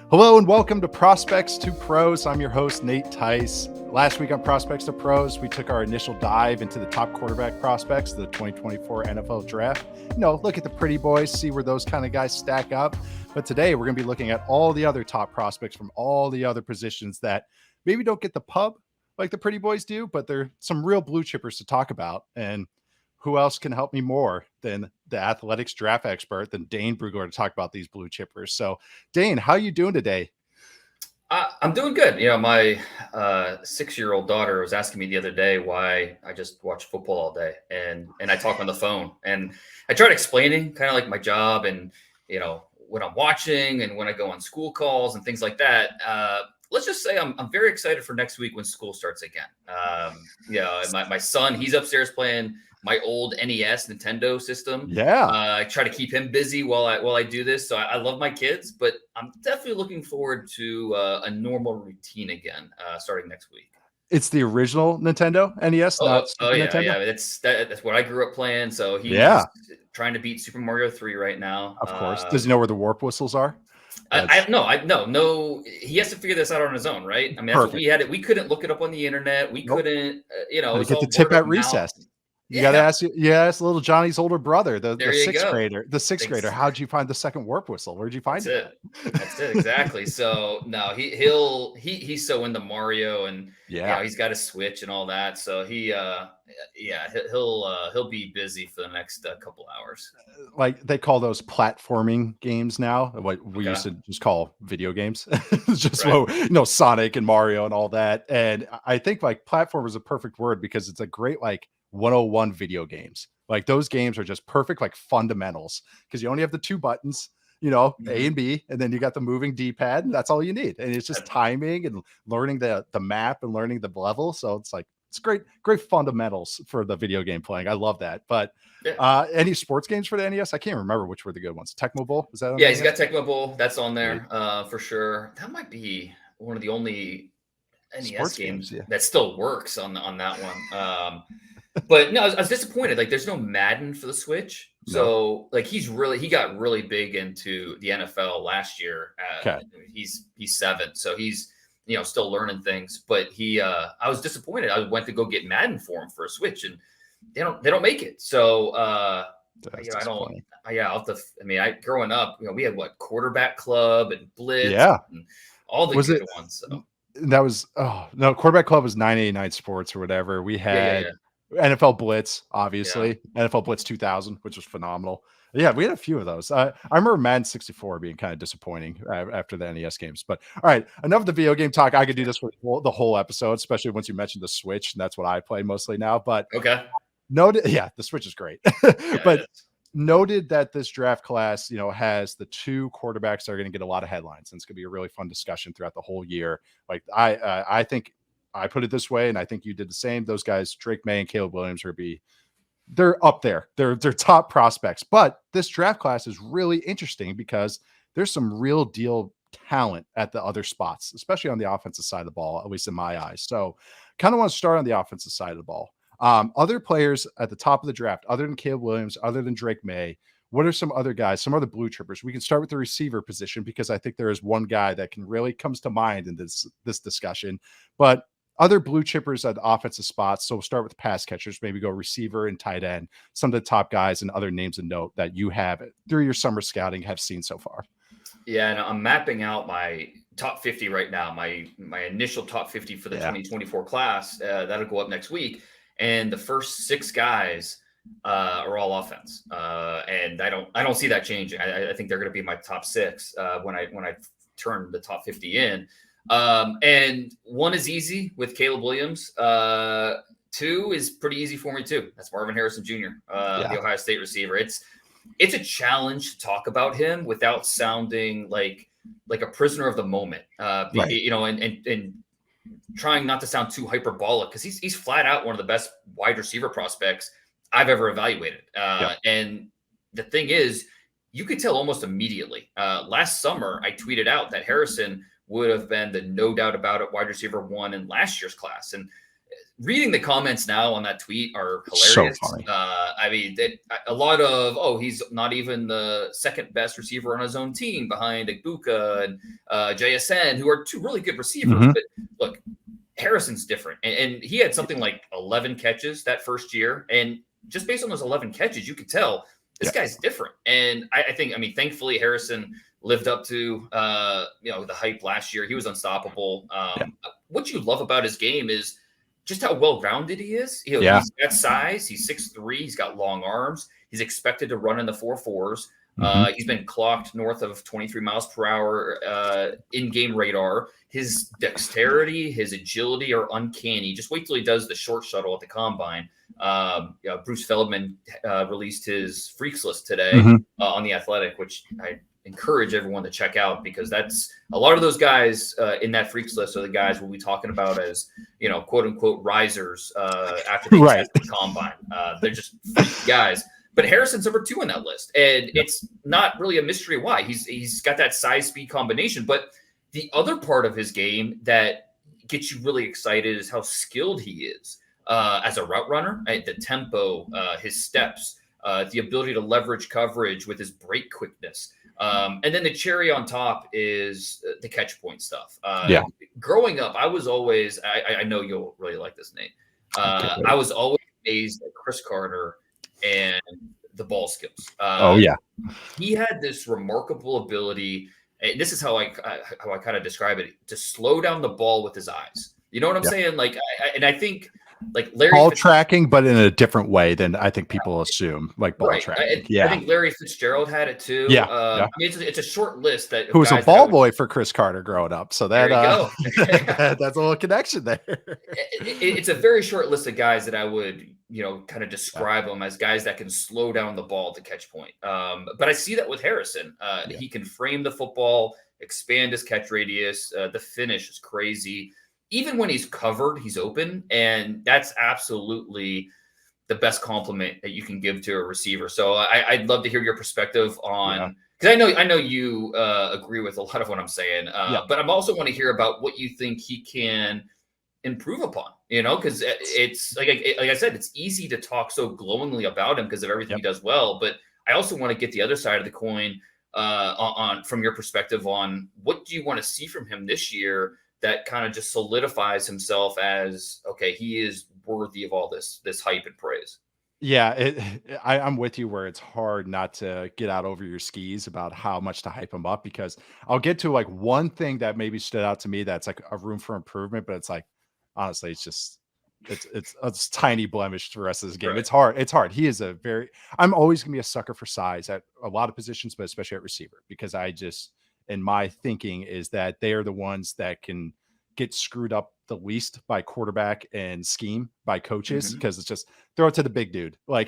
Hello and welcome to Prospects to Pros. I'm your host, Nate Tice. Last week on Prospects to Pros, we took our initial dive into the top quarterback prospects, the 2024 NFL Draft. Look at the pretty boys, see where those kind of guys stack up. But today we're going to be looking at all the other top prospects from all the other positions that maybe don't get the pub like the pretty boys do, but they're some real blue chippers to talk about. And who else can help me more than the athletics draft expert than Dane Brugler to talk about these blue chippers? So, Dane, how you doing today? I'm doing good. My 6-year-old daughter was asking me the other day why I just watch football all day and I talk on the phone. And I tried explaining kind of like my job and, what I'm watching and when I go on school calls and things like that. Let's just say I'm very excited for next week when school starts again. My son, he's upstairs playing my old NES Nintendo system. Yeah. I try to keep him busy while I do this. So I love my kids, but I'm definitely looking forward to a normal routine again starting next week. It's the original Nintendo NES, not Super yeah, Nintendo? yeah. That's what I grew up playing. So he's Yeah, trying to beat Super Mario 3 right now. of course. Does he know where the warp whistles are? No. He has to figure this out on his own, right? I mean, that's what we had. We couldn't look it up on the internet. We couldn't, it Gotta was get all the tip word at of mouth. recess. You got to ask little Johnny's older brother, the There you sixth go. grader. The sixth grader. How'd you find the second warp whistle? Where'd you find That's it? That's it exactly. So no, he's so into Mario and he's got a Switch and all that. So he'll be busy for the next couple hours. Like they call those platforming games now, what we used to just call video games. It's just Sonic and Mario and all that. And I think like platform is a perfect word because it's a great like 101 video games. Like those games are just perfect like fundamentals because you only have the two buttons, A and B, and then you got the moving D-pad, and that's all you need. And it's just timing and learning the map and learning the level. So it's like it's great fundamentals for the video game playing. I love that. But any sports games for the NES? I can't remember which were the good ones. Tecmo Bowl? Is that on he's got Tecmo Bowl. That's on there for sure. That might be one of the only NES sports games yeah. that still works on that one. But no, I was disappointed. Like, there's no Madden for the Switch, so like he got really big into the NFL last year. He's 7, so he's still learning things. But I was disappointed. I went to go get Madden for him for a Switch, and they don't make it. So I'll have to. I mean, growing up, we had Quarterback Club and Blitz, and all the good ones. So. That was Quarterback Club was 989 Sports or whatever. We had NFL Blitz, obviously, NFL Blitz 2000, which was phenomenal. Yeah, we had a few of those. I remember Madden 64 being kind of disappointing after the NES games. But all right, enough of the video game talk. I could do this for the whole episode, especially once you mentioned the Switch, and that's what I play mostly now. But the Switch is great. But noted that this draft class, has the two quarterbacks that are going to get a lot of headlines, and it's going to be a really fun discussion throughout the whole year. Like I think I put it this way, and I think you did the same. Those guys, Drake May and Caleb Williams, they're up there. They're top prospects. But this draft class is really interesting because there's some real deal talent at the other spots, especially on the offensive side of the ball, at least in my eyes. So kind of want to start on the offensive side of the ball. Other players at the top of the draft, other than Caleb Williams, other than Drake May, what are some other guys, some other blue chippers? We can start with the receiver position because I think there is one guy that can really comes to mind in this discussion. But other blue chippers at offensive spots. So we'll start with pass catchers, maybe go receiver and tight end, some of the top guys and other names of note that you have through your summer scouting have seen so far. Yeah, and I'm mapping out my top 50 right now, my initial top 50 for the 2024 class. That'll go up next week. And the first 6 guys are all offense. And I don't see that changing. I think they're going to be my top 6 when I turn the top 50 in. And 1 is easy with Caleb Williams. 2 is pretty easy for me too. That's Marvin Harrison Jr., the Ohio State receiver. It's a challenge to talk about him without sounding like a prisoner of the moment. And trying not to sound too hyperbolic because he's flat out one of the best wide receiver prospects I've ever evaluated. And the thing is, you could tell almost immediately. Last summer, I tweeted out that Harrison would have been the no doubt about it wide receiver 1 in last year's class. And reading the comments now on that tweet are So hilarious. funny. I mean, a lot of, oh, he's not even the second best receiver on his own team behind Igbuka and JSN, who are two really good receivers. Mhm. But look, Harrison's different. And he had something like 11 catches that first year. And just based on those 11 catches, you could tell this guy's different. And I think, I mean, thankfully, Harrison lived up to the hype last year. He was unstoppable. What you love about his game is just how well-rounded he is. He's got size. He's 6'3". He's got long arms. He's expected to run in the 4.4s. He's been clocked north of 23 miles per hour in-game radar. His dexterity, his agility are uncanny. Just wait till he does the short shuttle at the combine. Bruce Feldman released his freaks list today on The Athletic, which I encourage everyone to check out, because that's a lot of those guys in that freaks list are the guys we'll be talking about as, quote unquote risers after they test the combine. They're just freak guys. But Harrison's number 2 on that list, and it's not really a mystery why. He's got that size speed combination, but the other part of his game that gets you really excited is how skilled he is as a route runner. The tempo, his steps, the ability to leverage coverage with his break quickness. And then the cherry on top is the catch point stuff. Growing up, I was always, I know you'll really like this, Nate. I was always amazed at Chris Carter and the ball skills. He had this remarkable ability. And this is how I kind of describe it, to slow down the ball with his eyes. You know what I'm saying? Like, I think like Larry ball tracking, but in a different way than I think people assume. Like ball tracking. I think Larry Fitzgerald had it too. I mean, it's a short list that who was a ball boy for Chris Carter growing up. So that that's a little connection there. It's a very short list of guys that I would kind of describe them as guys that can slow down the ball to catch point. But I see that with Harrison. He can frame the football, expand his catch radius. The finish is crazy. Even when he's covered, he's open. And that's absolutely the best compliment that you can give to a receiver. So I'd love to hear your perspective on, because I know you agree with a lot of what I'm saying, but I'm also want to hear about what you think he can improve upon, because it's like I said, it's easy to talk so glowingly about him because of everything he does well. But I also want to get the other side of the coin on from your perspective on what do you want to see from him this year that kind of just solidifies himself as, okay, he is worthy of all this hype and praise. Yeah, I'm with you where it's hard not to get out over your skis about how much to hype him up, because I'll get to like one thing that maybe stood out to me that's like a room for improvement, but it's like, honestly, it's just it's a tiny blemish to the rest of this game. Right. It's hard. He is I'm always gonna be a sucker for size at a lot of positions, but especially at receiver, because and my thinking is that they are the ones that can get screwed up the least by quarterback and scheme by coaches, because it's just throw it to the big dude. Like,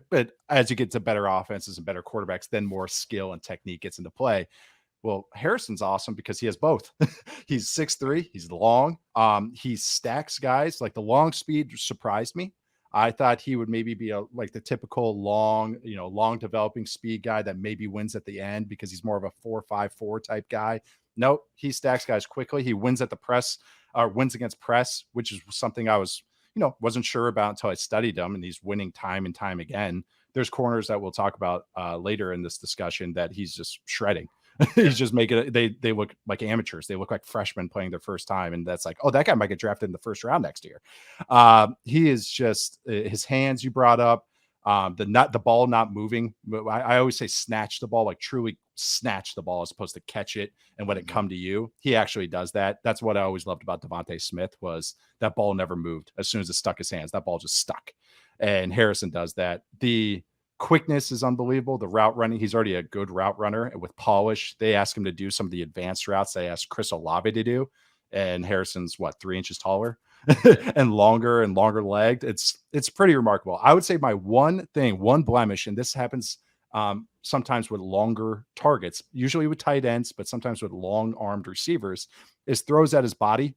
but as you get to better offenses and better quarterbacks, then more skill and technique gets into play. Well, Harrison's awesome because he has both. He's 6'3", he's long. He stacks guys. Like the long speed surprised me. I thought he would maybe be like the typical long developing speed guy that maybe wins at the end because he's more of a 4.54 type guy. Nope, he stacks guys quickly. He wins at the press, or wins against press, which is something I wasn't sure about until I studied him, and he's winning time and time again. There's corners that we'll talk about later in this discussion that he's just shredding. He's just making it. They look like amateurs. They look like freshmen playing their first time. And that's like, oh, that guy might get drafted in the first round next year. He is just his hands you brought up, the ball not moving. I always say snatch the ball, like truly snatch the ball as opposed to catch it and let it come to you. He actually does that. That's what I always loved about Devontae Smith, was that ball never moved. As soon as it stuck his hands, that ball just stuck. And Harrison does that. The quickness is unbelievable. The route running, he's already a good route runner, and with polish. They ask him to do some of the advanced routes they asked Chris Olave to do, and Harrison's 3 inches taller and longer legged. It's pretty remarkable. I would say my one blemish, and this happens sometimes with longer targets, usually with tight ends, but sometimes with long armed receivers, is throws at his body.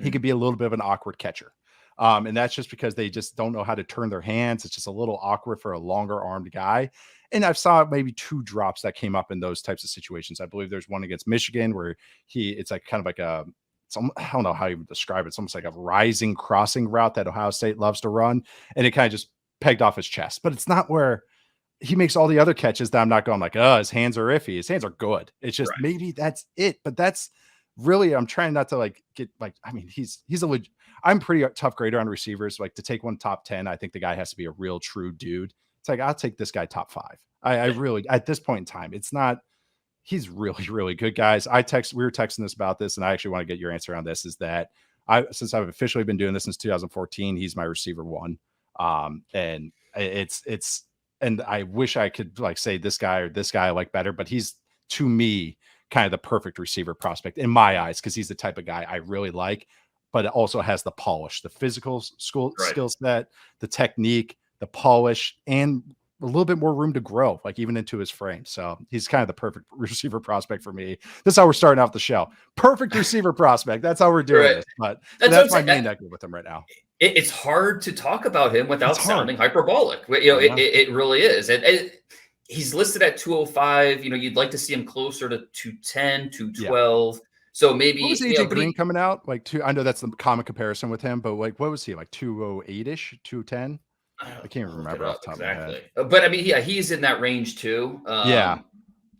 He could be a little bit of an awkward catcher. And that's just because they just don't know how to turn their hands. It's just a little awkward for a longer armed guy. And I've saw maybe 2 drops that came up in those types of situations. I believe there's one against Michigan where it's like kind of like a I don't know how you would describe it. It's almost like a rising crossing route that Ohio State loves to run, and it kind of just pegged off his chest. But it's not where he makes all the other catches that I'm not going like, oh, his hands are iffy. His hands are good. It's just maybe that's it. But that's really, I'm trying not to like get like, I mean, he's I'm pretty tough grader on receivers. Like to take one top 10, I think the guy has to be a real true dude. It's like, I'll take this guy top 5. I really, at this point in time, it's not, he's really, really good, guys. We were texting this about this, and I actually want to get your answer on this, is that since I've officially been doing this since 2014, he's my receiver 1. And it's, and I wish I could like say this guy or this guy I like better, but he's, to me, kind of the perfect receiver prospect in my eyes, because he's the type of guy I really like, but it also has the polish, the physical skill set, the technique, the polish, and a little bit more room to grow, like even into his frame. So he's kind of the perfect receiver prospect for me. This is how we're starting off the show. Perfect receiver prospect. That's how we're doing this. But that's my main negative with him right now. It's hard to talk about him without sounding hyperbolic. You know, it really is. And he's listed at 205. You know, you'd like to see him closer to 210, 212. Yeah. So maybe what was AJ Green coming out like I know that's the common comparison with him, but like what was he like 208-ish, 210? I can't remember off the top of my head. But I mean, yeah, he's in that range too.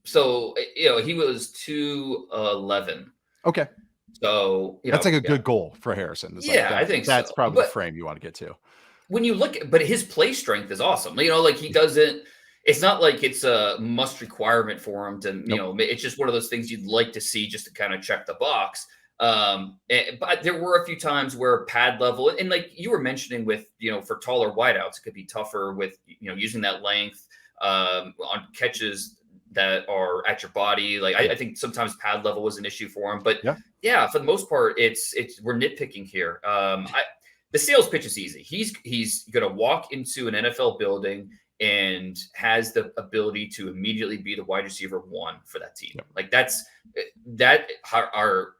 So you know, he was 211. Okay. So that's like a good goal for Harrison. It's like I think that's probably the frame you want to get to. When you look at, but his play strength is awesome. You know, like he doesn't. It's not like it's a must requirement for him to. You know, it's just one of those things you'd like to see just to kind of check the box. But there were a few times where pad level, and like you were mentioning with, you know, for taller wideouts, it could be tougher with, you know, using that length on catches that are at your body. Like I think sometimes pad level was an issue for him, but yeah, for the most part, it's we're nitpicking here. The sales pitch is easy. He's going to walk into an NFL building and has the ability to immediately be the wide receiver 1 for that team. Like that are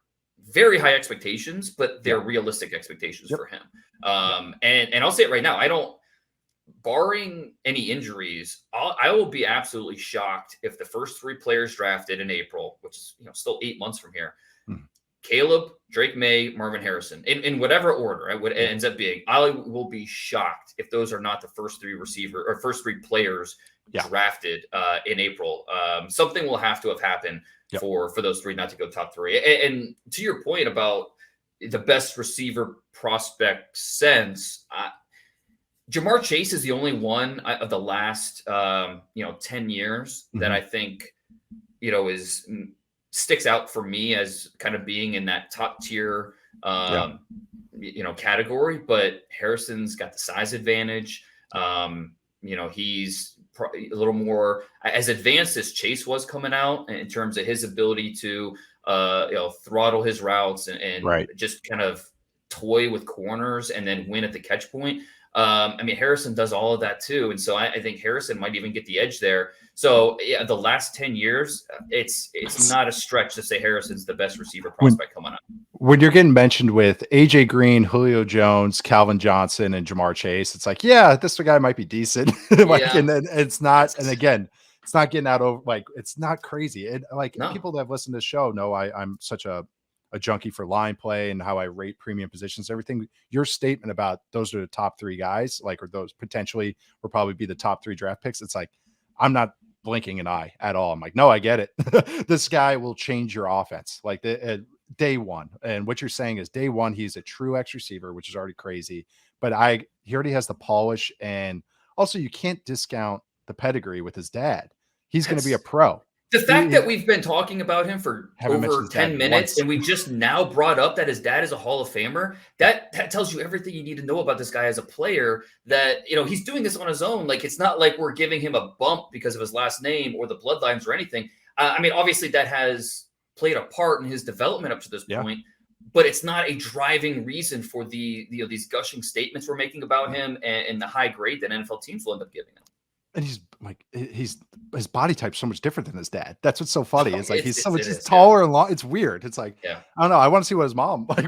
very high expectations, but they're realistic expectations for him. And I'll say it right now. Barring any injuries, I will be absolutely shocked if the first 3 players drafted in April, which is, you know, still 8 months from here, Caleb, Drake May, Marvin Harrison, in whatever order it ends up being, I will be shocked if those are not the first 3 first 3 players drafted in April. Something will have to have happened for those 3 not to go top 3. And to your point about the best receiver prospect sense, Jamar Chase is the only one of the last 10 years that I think, you know, sticks out for me as kind of being in that top tier you know, category. But Harrison's got the size advantage. You know, he's a little more as advanced as Chase was coming out in terms of his ability to you know, throttle his routes and just kind of toy with corners and then win at the catch point. I mean, Harrison does all of that too. And so I think Harrison might even get the edge there. So yeah, the last 10 years, it's not a stretch to say Harrison's the best receiver prospect coming up. When you're getting mentioned with AJ Green, Julio Jones, Calvin Johnson, and Jamar Chase, it's like, yeah, this guy might be decent. And then it's not, and again, it's not getting out of like, it's not crazy. People that have listened to the show know I'm such a junkie for line play and how I rate premium positions, everything. Your statement about those are the top 3 guys, like, or those potentially will probably be the top 3 draft picks. It's like, I'm not blinking an eye at all. I'm like, no, I get it. This guy will change your offense like day one. And what you're saying is day one, he's a true X receiver, which is already crazy, but he already has the polish. And also you can't discount the pedigree with his dad. He's going to be a pro. The fact that we've been talking about him for over 10 minutes and we just now brought up that his dad is a Hall of Famer, that tells you everything you need to know about this guy as a player, that, you know, he's doing this on his own. Like, it's not like we're giving him a bump because of his last name or the bloodlines or anything. I mean, obviously that has played a part in his development up to this point, but it's not a driving reason for these gushing statements we're making about him and the high grade that NFL teams will end up giving him. and he's like, his body type's so much different than his dad. That's what's so funny. It's like he's yeah. taller and long. It's weird. It's like, Yeah. I don't know. I want to see what his mom like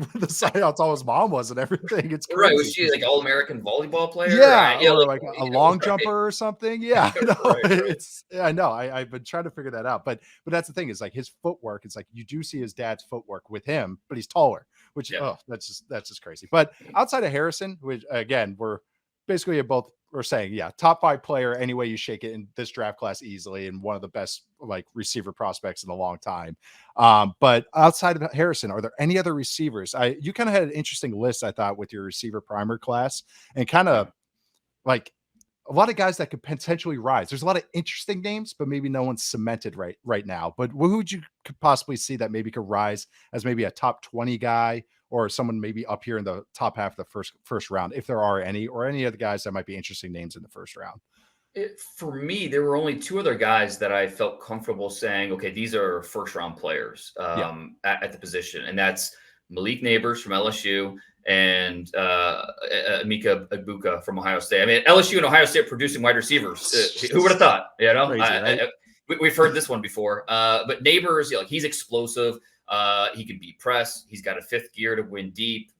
how tall his mom was and everything. It's Right. crazy. Was she like all-American volleyball player? Yeah, Yeah, or like a long right. jumper or something. Yeah, I know. Right. I know. I've been trying to figure that out, but that's the thing is like his footwork. It's like you do see his dad's footwork with him, but he's taller, which Yeah. that's just crazy. But outside of Harrison, which again we're basically both we're saying yeah, top 5 player any way you shake it in this draft class easily, and one of the best like receiver prospects in a long time. But outside of Harrison, are there any other receivers? You kind of had an interesting list, I thought, with your receiver primer class, and kind Yeah. of like a lot of guys that could potentially rise. There's a lot of interesting names, but maybe no one's cemented right now. But who would you could possibly see that maybe could rise as maybe a top 20 guy, or someone maybe up here in the top half of the first round, if there are any, or any other guys that might be interesting names in the first round? For me, there were only two other guys that I felt comfortable saying, okay, these are first round players Yeah. at the position. And that's Malik Neighbors from LSU and Emeka Egbuka from Ohio State. I mean, LSU and Ohio State producing wide receivers. Who would have thought? You know, Crazy, right? We've heard this one before. But Neighbors, like he's explosive. He can beat press. He's got a fifth gear to win deep.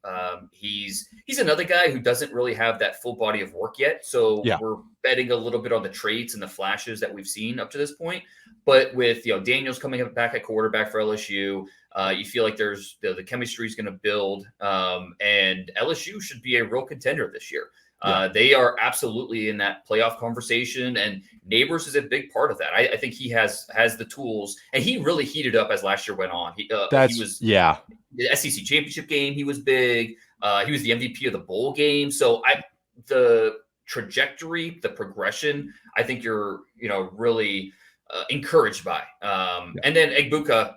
He's another guy who doesn't really have that full body of work yet. So Yeah. we're betting a little bit on the traits and the flashes that we've seen up to this point. But with Daniels coming back at quarterback for LSU, you feel like there's the chemistry is going to build, and LSU should be a real contender this year. They are absolutely in that playoff conversation, and Neighbors is a big part of that. I think he has the tools, and he really heated up as last year went on. He was the SEC championship game. He was big. He was the MVP of the bowl game. So the trajectory, the progression, I think you're really encouraged by. And then Egbuka,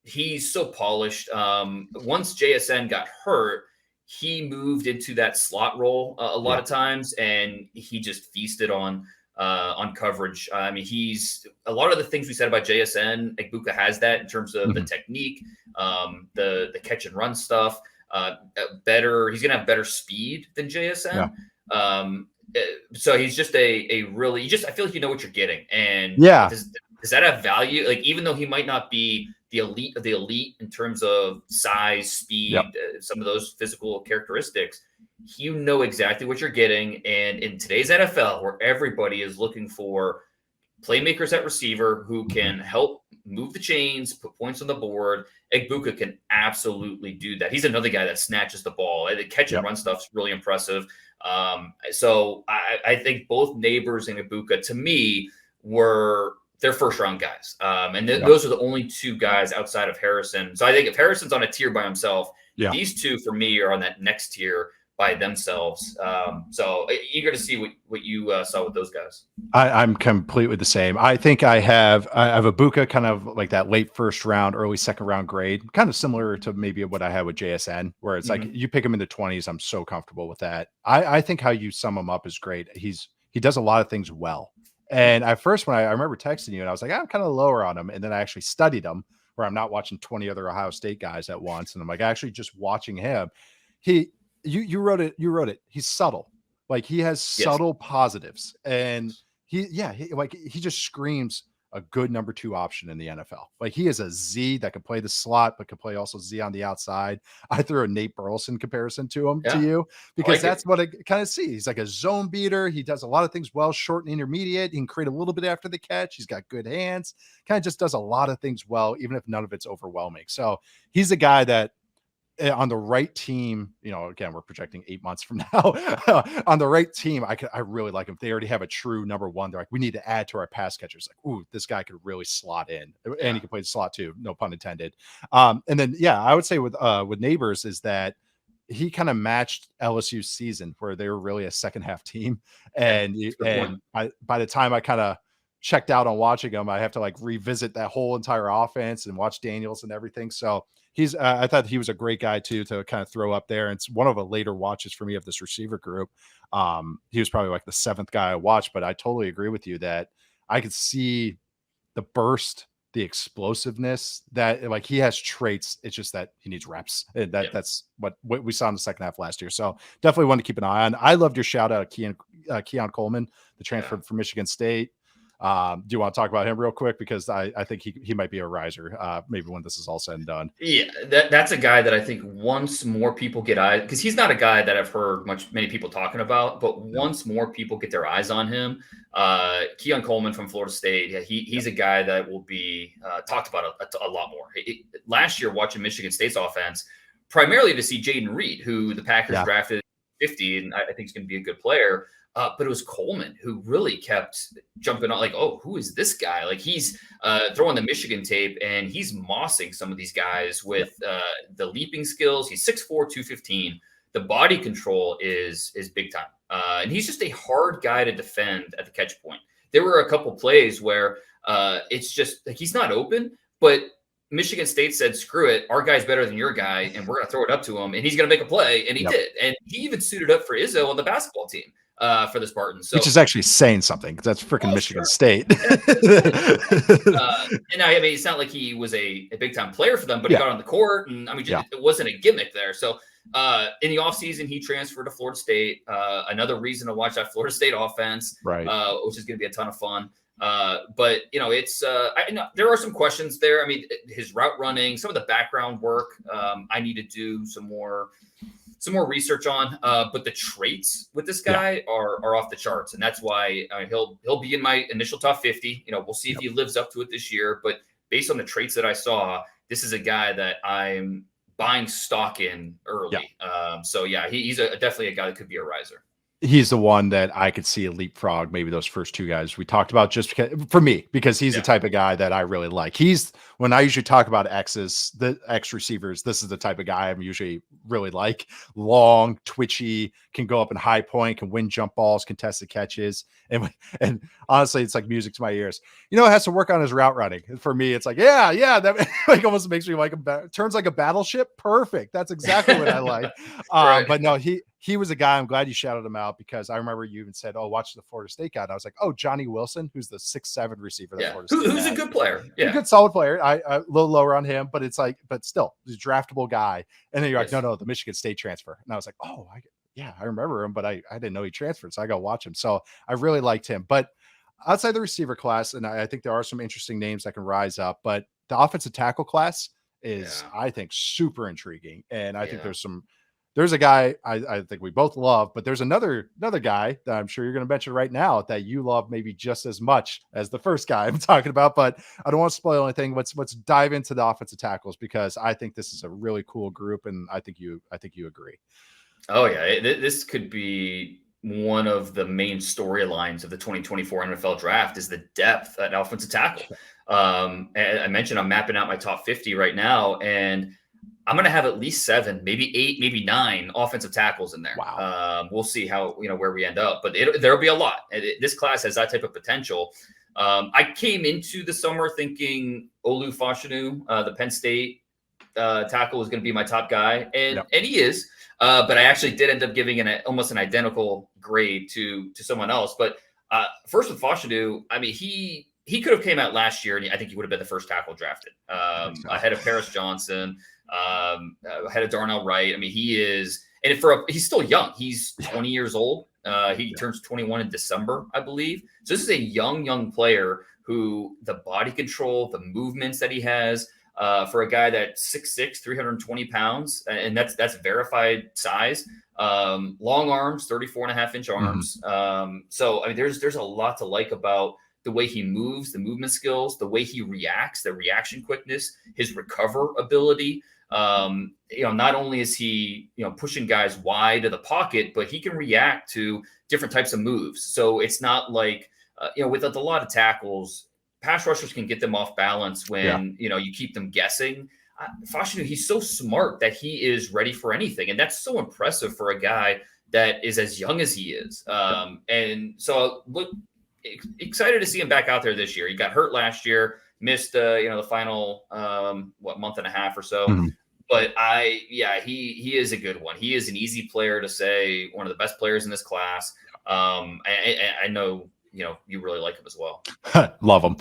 he's so polished. Once JSN got hurt, he moved into that slot role a lot of times, and he just feasted on coverage. I mean, he's a lot of the things we said about JSN. Egbuka has that in terms of the technique, the catch and run stuff. He's gonna have better speed than JSN. So he's just a really. I feel like you know what you're getting, and does that have value? Like, even though he might not be the elite of the elite in terms of size, speed, some of those physical characteristics, you know exactly what you're getting. And in today's NFL, where everybody is looking for playmakers at receiver who can help move the chains, put points on the board, Egbuka can absolutely do that. He's another guy that snatches the ball. The catch and run stuff's really impressive. So I think both Neighbors and Egbuka, to me, were they're first round guys. And those are the only two guys outside of Harrison. So I think if Harrison's on a tier by himself, these two for me are on that next tier by themselves. So eager to see what you saw with those guys. I'm completely the same. I think I have Egbuka kind of like that late first round, early second round grade, kind of similar to maybe what I had with JSN, where it's like you pick him in the 20s. I'm so comfortable with that. I think how you sum him up is great. He does a lot of things well. And at first, when I remember texting you, and I was like, I'm kind of lower on him. And then I actually studied him, where I'm not watching 20 other Ohio State guys at once. And I'm like, actually just watching him. You wrote it. He's subtle. Like, he has subtle positives. And he just screams a good number 2 option in the NFL. Like, he is a Z that can play the slot, but can play also Z on the outside. I threw a Nate Burleson comparison to you because that's what I kind of see. He's like a zone beater. He does a lot of things well, short and intermediate. He can create a little bit after the catch. He's got good hands, kind of just does a lot of things well, even if none of it's overwhelming. So he's a guy that on the right team, again, we're projecting 8 months from now on the right team. I really like him. They already have a true number 1. They're like, we need to add to our pass catchers. Like, ooh, this guy could really slot in, and he can play the slot too. No pun intended. And then, I would say with Neighbors is that he kind of matched LSU's season where they were really a second half team. And by the time I kind of checked out on watching them, I have to like revisit that whole entire offense and watch Daniels and everything. So he's I thought he was a great guy too, to kind of throw up there. And it's one of the later watches for me of this receiver group. He was probably like the 7th guy I watched, but I totally agree with you that I could see the burst, the explosiveness, that like he has traits. It's just that he needs reps. And that's what we saw in the second half last year. So definitely one to keep an eye on. I loved your shout out, Keon Coleman, the transfer from Michigan State. Do you want to talk about him real quick? Because I think he might be a riser, maybe when this is all said and done. Yeah, that's a guy that I think once more people get eyes, because he's not a guy that I've heard many people talking about, but once more people get their eyes on him, Keon Coleman from Florida State, he's a guy that will be talked about a lot more. Last year, watching Michigan State's offense, primarily to see Jaden Reed, who the Packers drafted 50, and I think he's going to be a good player. But it was Coleman who really kept jumping on, like, oh, who is this guy? Like, he's throwing the Michigan tape, and he's mossing some of these guys with the leaping skills. He's 6'4", 215. The body control is big time. And he's just a hard guy to defend at the catch point. There were a couple plays where it's just like he's not open, but Michigan State said, screw it, our guy's better than your guy, and we're going to throw it up to him, and he's going to make a play, and he did. And he even suited up for Izzo on the basketball team. For the Spartans, so, which is actually saying something. That's freaking Michigan State. And I mean, it's not like he was a big time player for them, but he got on the court, and I mean, it wasn't a gimmick there. So in the offseason, he transferred to Florida State. Another reason to watch that Florida State offense, which is going to be a ton of fun. But it's there are some questions there. I mean, his route running, some of the background work, I need to do some more research on, but the traits with this guy are off the charts, and that's why he'll be in my initial top 50. We'll see if he lives up to it this year, but based on the traits that I saw, this is a guy that I'm buying stock in early. So he's definitely a guy that could be a riser. He's the one that I could see a leapfrog, maybe those first two guys we talked about, just because he's the type of guy that I really like. When I usually talk about the X receivers, this is the type of guy I'm usually really like. Long, twitchy, can go up in high point, can win jump balls, contested catches. And honestly, it's like music to my ears. It has to work on his route running. For me, it's like, that like almost makes me like him better. Turns like a battleship. Perfect. That's exactly what I like. But no, he was a guy. I'm glad you shouted him out, because I remember you even said, "Oh, watch the Florida State guy." And I was like, "Oh, Johnny Wilson, who's the 6'7" receiver." That Florida State who's a good player, a good solid player. I a little lower on him, but but still, he's a draftable guy. And then you're like, no, the Michigan State transfer. And I was like, oh, I remember him, but I didn't know he transferred, so I got to watch him. So I really liked him. But outside the receiver class, and I think there are some interesting names that can rise up, but the offensive tackle class is, I think, super intriguing. And I think there's a guy I think we both love, but there's another guy that I'm sure you're going to mention right now that you love maybe just as much as the first guy I'm talking about, but I don't want to spoil anything. Let's dive into the offensive tackles, because I think this is a really cool group, and I think you agree. Oh yeah, this could be one of the main storylines of the 2024 NFL draft is the depth at offensive tackle. And I mentioned I'm mapping out my top 50 right now, and I'm going to have at least 7, maybe 8, maybe 9 offensive tackles in there. Wow. We'll see how, where we end up, but there'll be a lot. This class has that type of potential. I came into the summer thinking Olu Fashanu, the Penn State tackle, was going to be my top guy, and he is. But I actually did end up giving almost an identical grade to someone else. But first with Fashanu, I mean, he could have came out last year, and I think he would have been the first tackle drafted, ahead of Paris Johnson, ahead of Darnell Wright. I mean, he is, and he's still young. He's 20 years old. He turns 21 in December, I believe. So this is a young player who the body control, the movements that he has, for a guy that's 6'6", 320 pounds, and that's verified size. Long arms, 34.5-inch arms. So I mean, there's a lot to like about the way he moves, the movement skills, the way he reacts, the reaction quickness, his recover ability. Not only is he, pushing guys wide of the pocket, but he can react to different types of moves. So it's not like, with a lot of tackles, pass rushers can get them off balance when, you keep them guessing. Fashanu, he's so smart that he is ready for anything. And that's so impressive for a guy that is as young as he is. And so excited to see him back out there this year. He got hurt last year, missed, the final, month and a half or so. But he is a good one. He is an easy player to say, one of the best players in this class. I know, you really like him as well. Love him.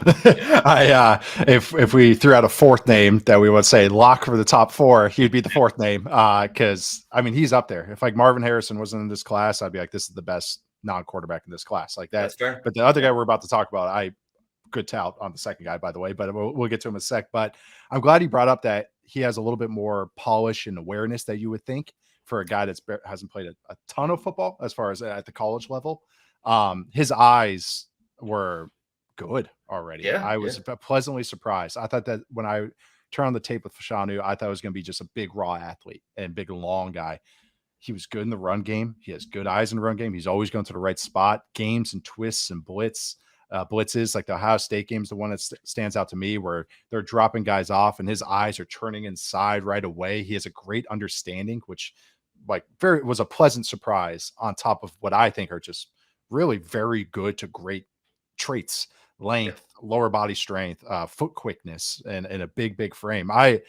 If we threw out a fourth name that we would say lock for the top 4, he'd be the fourth name. Cause I mean, he's up there. If like Marvin Harrison wasn't in this class, I'd be like, this is the best non-quarterback in this class like that. That's fair. But the other Yeah. guy we're about to talk about, good tout on the second guy, by the way, but we'll get to him in a sec. But I'm glad he brought up that he has a little bit more polish and awareness that you would think for a guy hasn't played a ton of football as far as at the college level. His eyes were good already. Yeah. I Yeah. was pleasantly surprised. I thought that when I turned on the tape with Fashanu, I thought it was going to be just a big raw athlete and big long guy. He was good in the run game. He has good eyes in the run game. He's always going to the right spot. Games and twists and blitzes, like the Ohio State game is the one that stands out to me, where they're dropping guys off and his eyes are turning inside right away. He has a great understanding, which was a pleasant surprise on top of what I think are just really very good to great traits: length, lower body strength, foot quickness, and a big frame. I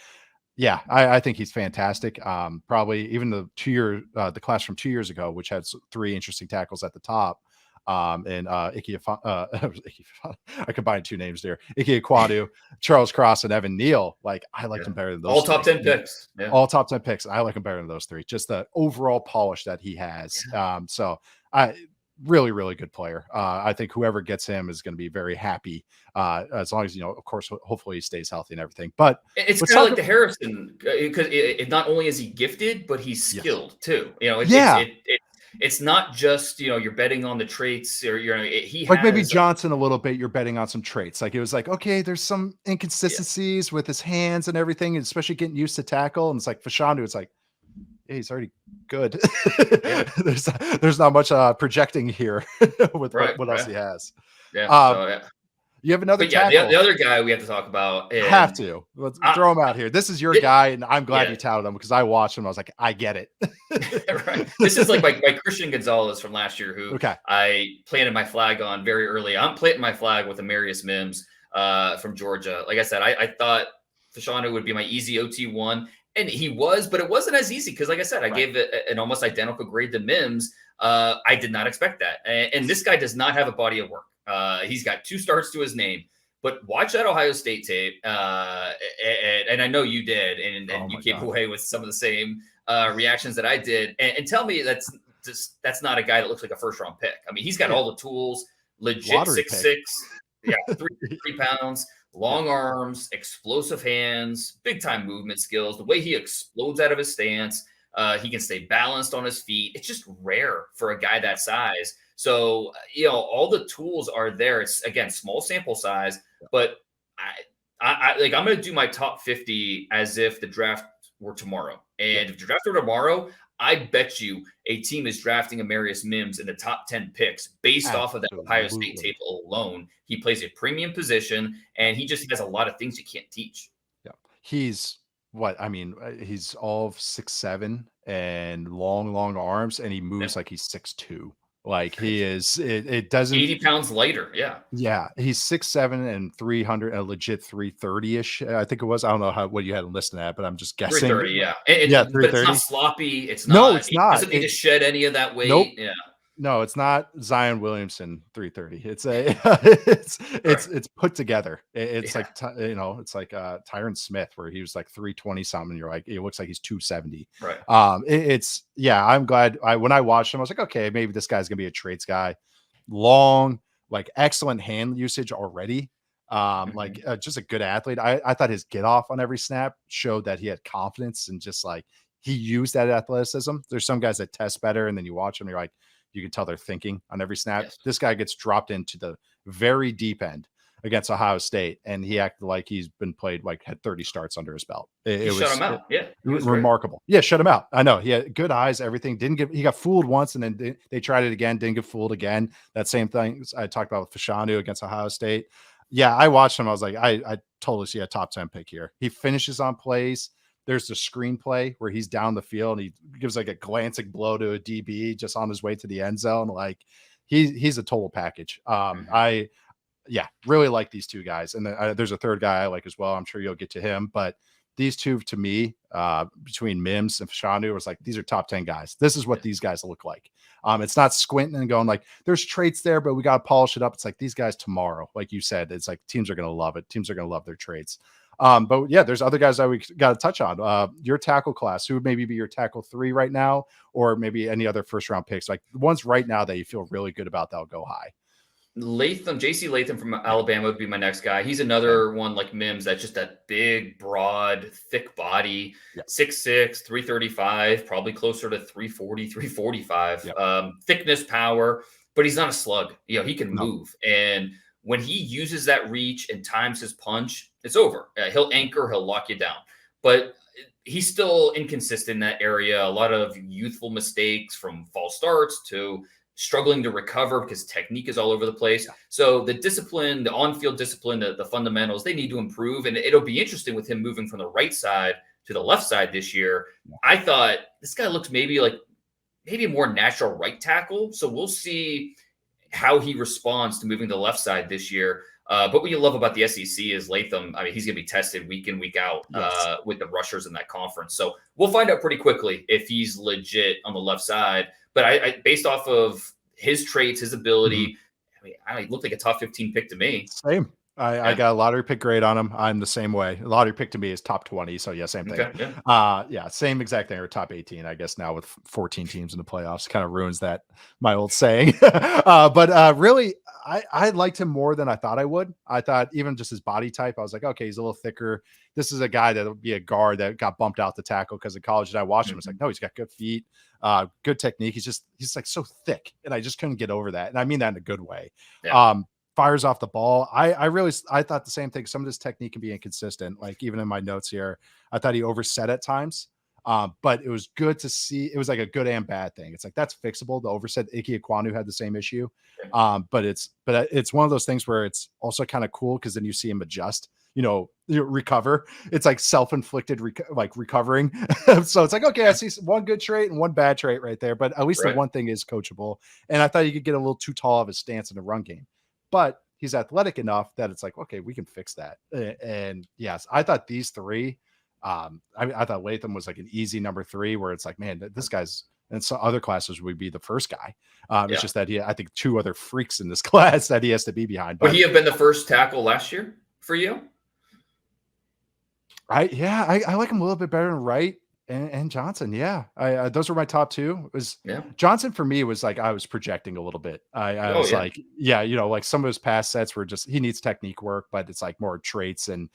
think he's fantastic. Probably even the class from 2 years ago, which had three interesting tackles at the top. And Ike I combined two names there: Ike Ekwadu, Charles Cross, and Evan Neal. Like, I liked him better than those. All top 10 picks. Yeah. All top 10 picks. I like him better than those three. Just the overall polish that he has. Yeah. So I really good player. I think whoever gets him is going to be very happy, as long as, of course, hopefully he stays healthy and everything. But it's kind of like the Harrison, because not only is he gifted, but he's skilled too. It's not just, you're betting on the traits, or he like maybe Johnson a little bit. You're betting on some traits. Like, it was like, okay, there's some inconsistencies with his hands and everything, and especially getting used to tackle. And it's like Fashanu, it's like, yeah, he's already good. There's not much projecting here with what else he has. Yeah. You have another tackle. The other guy we have to talk about. Have to. Let's throw him out here. This is your guy, and I'm glad you touted him, because I watched him. I was like, I get it. Right. This is like my Christian Gonzalez from last year, who I planted my flag on very early. I'm planting my flag with Amarius Mims from Georgia. Like I said, I thought Fashanu would be my easy OT1, and he was, but it wasn't as easy because, like I said, I gave it an almost identical grade to Mims. I did not expect that. And this guy does not have a body of work. He's got 2 starts to his name, but watch that Ohio State tape. And I know you did, and you came away with some of the same reactions that I did. And tell me that's not a guy that looks like a first-round pick. I mean, he's got all the tools, legit 6'6", 3 pounds, long arms, explosive hands, big-time movement skills. The way he explodes out of his stance, he can stay balanced on his feet. It's just rare for a guy that size. So, all the tools are there. It's, again, small sample size, but I'm going to do my top 50 as if the draft were tomorrow. And if the draft were tomorrow, I bet you a team is drafting Amarius Mims in the top 10 picks based off of that Ohio State tape alone. He plays a premium position, and he just has a lot of things you can't teach. Yeah. He's he's all of 6'7" and long arms, and he moves like he's 6'2". Like, he is, it doesn't 80 pounds lighter. Yeah. Yeah. He's 6'7" and 300, a legit 330-ish. I think it was. I don't know what you had listed at, but I'm just guessing. 330. Yeah. 330. But it's not sloppy. It's not. No, it's not. Doesn't need to shed any of that weight. Nope. Yeah. No, it's not Zion Williamson 330. It's put together. It's like it's like Tyron Smith, where he was like 320 something. You're like, it looks like he's 270. Right. I'm glad. When I watched him, I was like, okay, maybe this guy's gonna be a traits guy. Long, like, excellent hand usage already. Just a good athlete. I thought his get off on every snap showed that he had confidence, and just like, he used that athleticism. There's some guys that test better, and then you watch them, you're like, you can tell they're thinking on every snap. Yes. This guy gets dropped into the very deep end against Ohio State, and he acted like he's been played, like, had 30 starts under his belt. It was shut him out. It was remarkable. Great. Yeah, shut him out. I know. He had good eyes, everything. He got fooled once, and then they tried it again, didn't get fooled again. That same thing I talked about with Fashanu against Ohio State. Yeah, I watched him. I was like, I totally see a top 10 pick here. He finishes on plays. There's the screenplay where he's down the field and he gives like a glancing blow to a DB just on his way to the end zone. Like, he's a total package. I really like these two guys. And there's a third guy I like as well. I'm sure you'll get to him, but these two, to me, between Mims and Fashanu, was like, these are top 10 guys. This is what these guys look like. It's not squinting and going like, there's traits there, but we got to polish it up. It's like, these guys tomorrow, like you said, it's like, teams are going to love it. Teams are going to love their traits. But yeah, there's other guys that we got to touch on. Your tackle class, who would maybe be your tackle 3 right now, or maybe any other first round picks, like the ones right now that you feel really good about that'll go high. JC Latham from Alabama would be my next guy. He's Same. another one like Mims that's just that big, broad, thick body, Yeah. 6'6", 335, probably closer to 340, 345. Yeah. Thickness, power, but he's not a slug. He can No. move. And when he uses that reach and times his punch, it's over. He'll anchor, he'll lock you down. But he's still inconsistent in that area. A lot of youthful mistakes, from false starts to struggling to recover because technique is all over the place. So the discipline, the on-field discipline, the fundamentals, they need to improve. And it'll be interesting with him moving from the right side to the left side this year. I thought this guy looked maybe a more natural right tackle. So we'll see how he responds to moving to the left side this year. But what you love about the SEC is Latham. I mean, he's going to be tested week in, week out with the rushers in that conference. So we'll find out pretty quickly if he's legit on the left side. But I based off of his traits, his ability, he looked like a top 15 pick to me. Same. I got a lottery pick grade on him. I'm the same way. A lottery pick to me is top 20. So yeah, same thing. Okay, yeah. Yeah, same exact thing, or top 18, I guess now with 14 teams in the playoffs. Kind of ruins that, my old saying. But really, I liked him more than I thought I would. I thought even just his body type, I was like, okay, he's a little thicker. This is a guy that'll be a guard that got bumped out the tackle because in college. And I watched him. It's like, no, he's got good feet, good technique. He's like so thick, and I just couldn't get over that. And I mean that in a good way. Yeah. Fires off the ball. I thought the same thing. Some of this technique can be inconsistent. Like even in my notes here, I thought he overset at times. But it was good to see. It was like a good and bad thing. It's like, that's fixable. The overset, Ike Ekwonu had the same issue. But it's one of those things where it's also kind of cool because then you see him adjust, recover. It's like self-inflicted, recovering. So it's like, okay, I see one good trait and one bad trait right there. But at least the one thing is coachable. And I thought he could get a little too tall of a stance in the run game. But he's athletic enough that it's like, okay, we can fix that. And yes, I thought these three, I thought Latham was like an easy number 3, where it's like, man, this guy's, and some other classes would be the first guy. It's just that I think 2 other freaks in this class that he has to be behind. Would he have been the first tackle last year for you? I like him a little bit better than Wright and Johnson. Yeah. Those were my top 2. It was Johnson for me was like, I was projecting a little bit. I was like, like some of his pass sets were just, he needs technique work, but it's like more traits and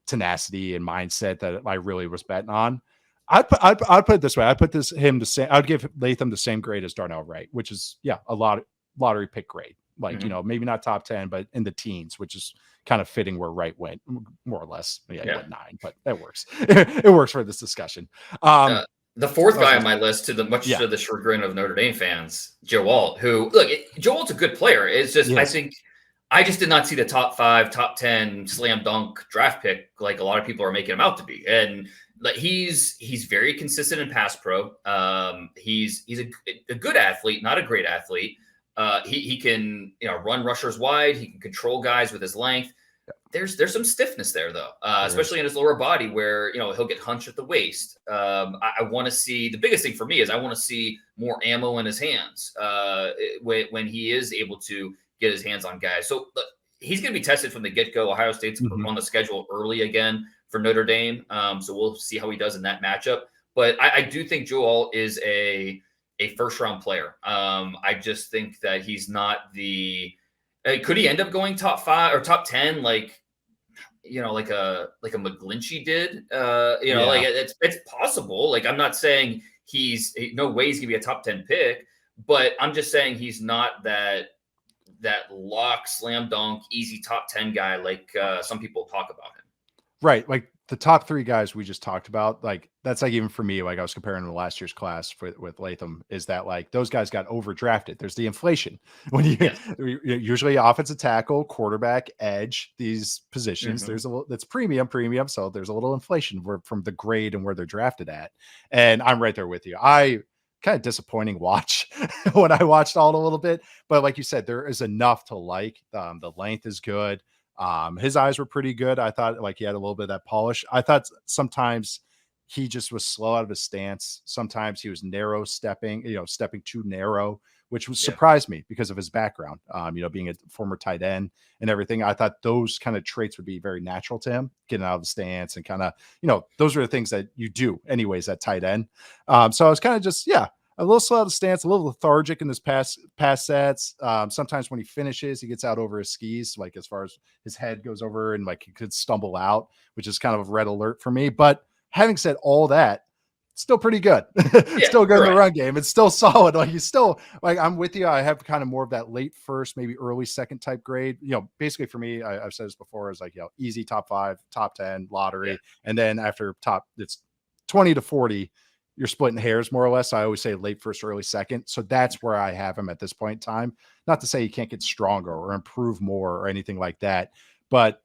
tenacity and mindset that I really was betting on. I'd put it this way. I'd give Latham the same grade as Darnell Wright, which is a lottery pick grade. Like, maybe not top 10, but in the teens, which is kind of fitting where Wright went, more or less. He went 9, but it works. It works for this discussion. The fourth guy on my list, to the chagrin of Notre Dame fans, Joe Alt, who, look, Joe Alt's a good player. It's just, I think, I just did not see the top 5, top 10 slam dunk draft pick like a lot of people are making him out to be. And he's very consistent in pass pro. He's a good athlete, not a great athlete. He can run rushers wide. He can control guys with his length. There's some stiffness there though, especially in his lower body where he'll get hunched at the waist. I want to see, the biggest thing for me is I want to see more ammo in his hands when he is able to get his hands on guys. So he's going to be tested from the get-go. Ohio State's on the schedule early again for Notre Dame. So we'll see how he does in that matchup. But I do think Joe Alt is a first-round player. I just think that he's not the could he end up going top 5 or top 10 like a McGlinchey did? Like it's possible. Like, I'm not saying no way he's going to be a top 10 pick, but I'm just saying he's not that lock, slam dunk, easy top 10 guy like some people talk about him. Right. Like the top 3 guys we just talked about, like that's like, even for me, like I was comparing to last year's class with Latham, is that like those guys got overdrafted. There's the inflation when you usually offensive tackle, quarterback, edge, these positions, there's a little, that's premium. So there's a little inflation from the grade and where they're drafted at. And I'm right there with you. Kind of disappointing watch when I watched Alt a little bit, but like you said, there is enough to like. The length is good. His eyes were pretty good. I thought like he had a little bit of that polish. I thought sometimes he just was slow out of his stance. Sometimes he was narrow stepping, stepping too narrow, which was Yeah. surprised me because of his background. Being a former tight end and everything. I thought those kind of traits would be very natural to him, getting out of the stance and kind of, those are the things that you do anyways at tight end. So I was kind of just, a little slow out of stance, a little lethargic in his pass sets. Sometimes when he finishes, he gets out over his skis, like as far as his head goes over and like he could stumble out, which is kind of a red alert for me. But having said all that, still pretty good. Still good in the run game. It's still solid. Like he's still like, I'm with you. I have kind of more of that late first, maybe early second type grade. Basically for me, I've said this before, is like, easy top 5, top 10 lottery. Yeah. And then after it's 20 to 40, you're splitting hairs more or less. I always say late first, early second. So that's where I have him at this point in time. Not to say he can't get stronger or improve more or anything like that. But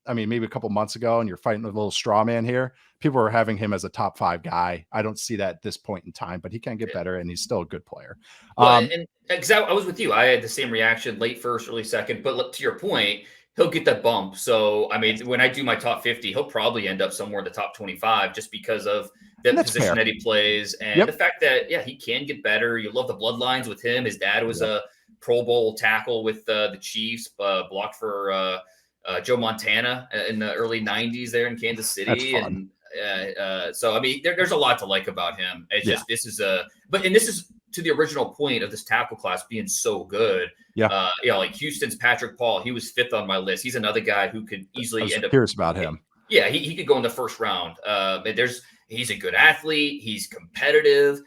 maybe a couple months ago, and you're fighting a little straw man here, people are having him as a top 5 guy. I don't see that at this point in time, but he can get better, and he's still a good player. Well, and I was with you. I had the same reaction, late first, early second. But to your point, he'll get that bump. So, when I do my top 50, he'll probably end up somewhere in the top 25 just because of the position that he plays and the fact that, he can get better. You love the bloodlines with him. His dad was a Pro Bowl tackle with the Chiefs, blocked for Joe Montana in the early 90s there in Kansas City. And so, there's a lot to like about him. It's just, this is to the original point of this tackle class being so good. Like Houston's Patrick Paul, he was 5th on my list. He's another guy who could easily end up. Curious about him. Yeah, he could go in the first round. He's a good athlete. He's competitive.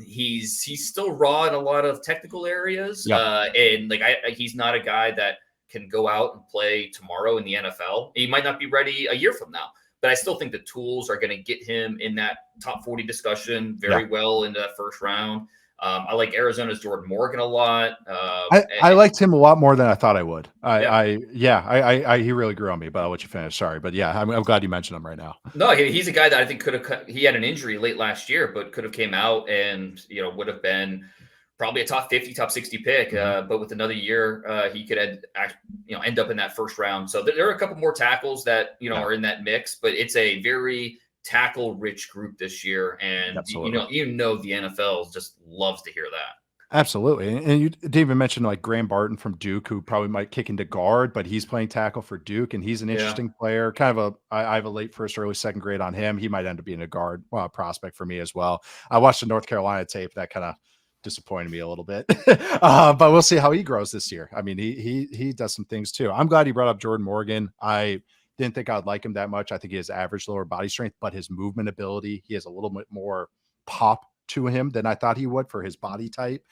He's still raw in a lot of technical areas. And he's not a guy that can go out and play tomorrow in the NFL. He might not be ready a year from now, but I still think the tools are going to get him in that top 40 discussion very well into that first round. I like Arizona's Jordan Morgan a lot. I liked him a lot more than I thought I would. He really grew on me, but I'll let you finish. Sorry. But I'm glad you mentioned him right now. No, he's a guy that I think he had an injury late last year, but could have came out and, would have been probably a top 50, top 60 pick. But with another year, he could end up in that first round. So there are a couple more tackles that, are in that mix, but it's a very tackle rich group this year. And, the NFL just loves to hear that. Absolutely. And you didn't even mention like Graham Barton from Duke, who probably might kick into guard, but he's playing tackle for Duke, and he's an interesting player. I have a late first, early second grade on him. He might end up being a guard prospect for me as well. I watched the North Carolina tape. That kind of disappointed me a little bit, but we'll see how he grows this year. He does some things too. I'm glad he brought up Jordan Morgan. I didn't think I'd like him that much. I think he has average lower body strength, but his movement ability, he has a little bit more pop to him than I thought he would for his body type.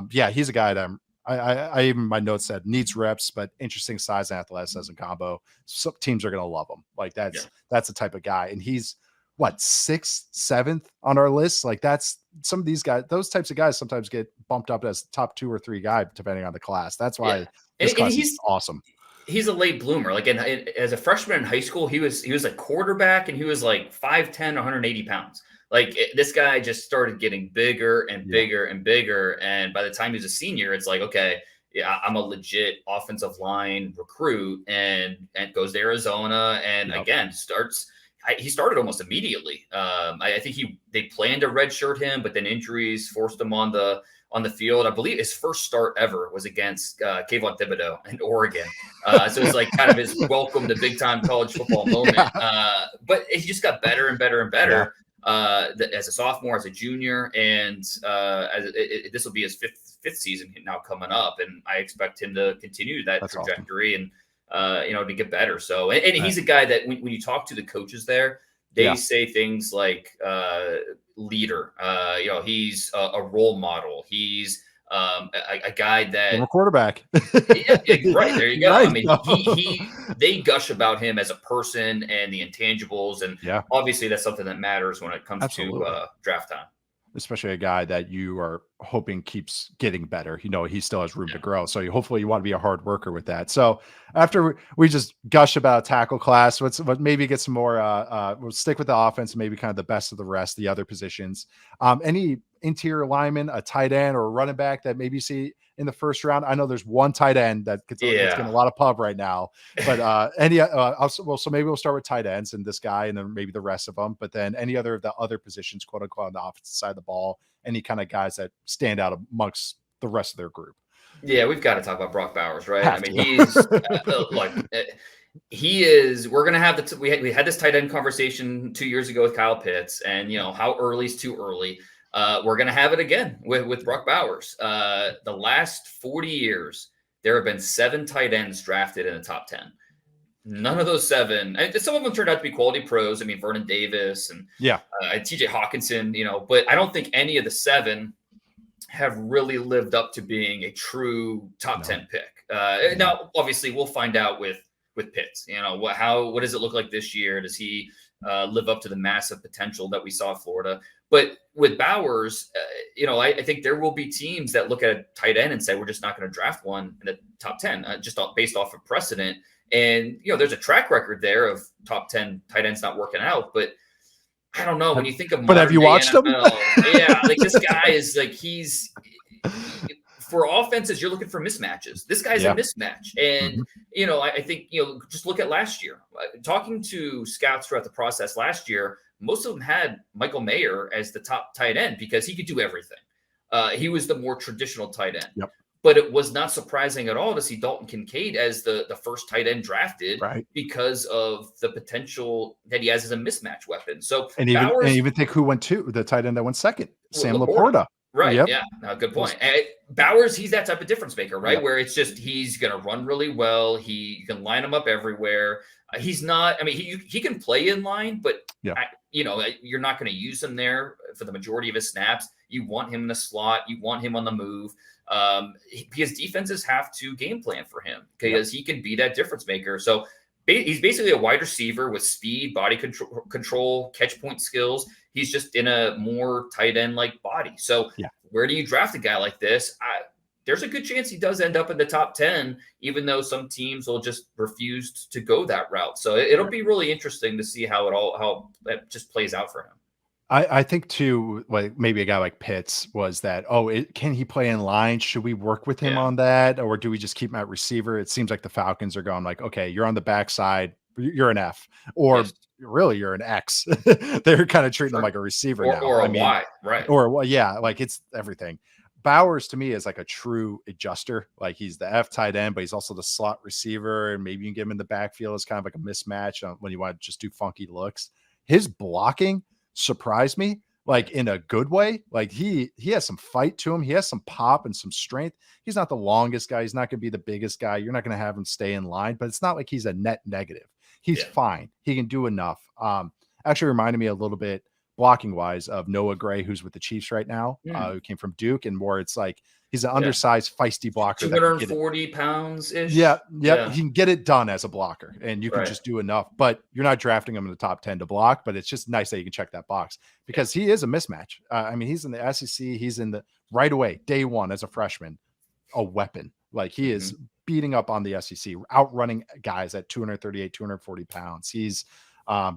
He's a guy that I even, my notes said needs reps, but interesting size and athleticism combo. Some teams are going to love him. Like that's the type of guy. And he's what, 6th, 7th on our list. Like that's some of these guys, those types of guys sometimes get bumped up as top 2 or 3 guy, depending on the class. That's why this class is awesome. He's a late bloomer. Like as a freshman in high school, he was a quarterback, and he was like 5'10", 180 pounds. Like this guy just started getting bigger and bigger and bigger. And by the time he was a senior, it's like, okay, I'm a legit offensive line recruit, and goes to Arizona and again he started almost immediately. I think they planned to redshirt him, but then injuries forced him on the field. I believe his first start ever was against Kayvon Thibodeau in Oregon. So it's like kind of his welcome to big time college football moment. But he just got better and better and better as a sophomore, as a junior, and this will be his fifth season now coming up, and I expect him to continue that trajectory and to get better. So and he's a guy that when you talk to the coaches there, they say things like leader. He's a role model. He's a guy that I'm a quarterback. Right, there you go. They gush about him as a person and the intangibles, and obviously that's something that matters when it comes to draft time. Especially a guy that you are hoping keeps getting better. He still has room to grow. So hopefully you want to be a hard worker with that. So after we just gush about tackle class, let's maybe get some more, we'll stick with the offense, maybe kind of the best of the rest, the other positions. Any interior lineman, a tight end or a running back that maybe you see in the first round? I know there's one tight end that's getting a lot of pub right now, but so maybe we'll start with tight ends and this guy, and then maybe the rest of them. But then any other of the other positions, quote unquote, on the offensive side of the ball, any kind of guys that stand out amongst the rest of their group. Yeah, we've got to talk about Brock Bowers, right? I mean, he's he is. We're gonna have we had this tight end conversation 2 years ago with Kyle Pitts, and how early is too early. We're going to have it again with Brock Bowers. The last 40 years, there have been 7 tight ends drafted in the top 10. None of those 7, and some of them turned out to be quality pros. I mean, Vernon Davis and TJ Hawkinson, but I don't think any of the 7 have really lived up to being a true top 10 pick. Now, obviously, we'll find out with Pitts. What does it look like this year? Does he live up to the massive potential that we saw at Florida? But with Bowers, I think there will be teams that look at a tight end and say, we're just not going to draft one in the top 10, just based off of precedent. And, there's a track record there of top 10 tight ends not working out. But I don't know. When you think of but have you watched him? Yeah, like this guy is like for offenses, you're looking for mismatches. This guy's a mismatch. And, I think, just look at last year. Talking to scouts throughout the process last year, most of them had Michael Mayer as the top tight end because he could do everything. He was the more traditional tight end. Yep. But it was not surprising at all to see Dalton Kincaid as the first tight end drafted because of the potential that he has as a mismatch weapon. So and even think who went to the tight end that went second, Sam Laporta. Right. Yep. Yeah. No, good point. Bowers, he's that type of difference maker, right? Yep. Where it's just he's going to run really well. You can line him up everywhere. He's not. I mean, he can play in line, but you're not going to use him there for the majority of his snaps. You want him in the slot. You want him on the move. Because defenses have to game plan for him because he can be that difference maker. So he's basically a wide receiver with speed, body control, catch point skills. He's just in a more tight end like body. So where do you draft a guy like this? There's a good chance he does end up in the top 10, even though some teams will just refuse to go that route. So it'll be really interesting to see how that just plays out for him. I think too, like maybe a guy like Pitts was that, can he play in line? Should we work with him on that? Or do we just keep him at receiver? It seems like the Falcons are going like, okay, you're on the backside, you're an F, or really you're an X. They're kind of treating him like a receiver now. Or a Y, right. Or like it's everything. Bowers to me is like a true adjuster. Like he's the F tight end, but he's also the slot receiver. And maybe you can get him in the backfield as kind of like a mismatch when you want to just do funky looks. His blocking surprised me, like in a good way. Like he has some fight to him. He has some pop and some strength. He's not the longest guy. He's not going to be the biggest guy. You're not going to have him stay in line, but it's not like he's a net negative. He's fine. He can do enough. Actually reminded me a little bit blocking wise of Noah Gray, who's with the Chiefs right now, who came from Duke, and more it's like he's an undersized, feisty blocker. 240 pounds ish. Yeah. He can get it done as a blocker, and you can just do enough. But you're not drafting him in the top 10 to block. But it's just nice that you can check that box because he is a mismatch. I mean, he's in the SEC. He's in the right away, day one as a freshman, a weapon. Like he is beating up on the SEC, outrunning guys at 238, 240 pounds. He's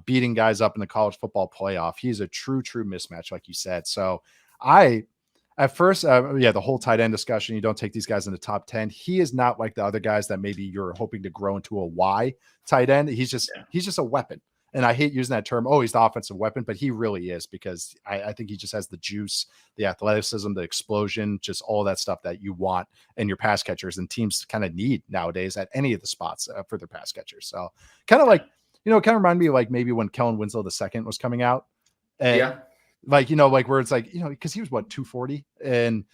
beating guys up in the college football playoff. He's a true mismatch, like you said. So at first, the whole tight end discussion, you don't take these guys in the top 10. He is not like the other guys that maybe you're hoping to grow into a Y tight end. He's just a weapon. And I hate using that term. Oh, he's the offensive weapon, but he really is, because I think he just has the juice, the athleticism, the explosion, just all that stuff that you want in your pass catchers and teams kind of need nowadays at any of the spots for their pass catchers. So kind of like, kind of remind me of like maybe when Kellen Winslow II was coming out. And like, like where it's like, because he was 240 and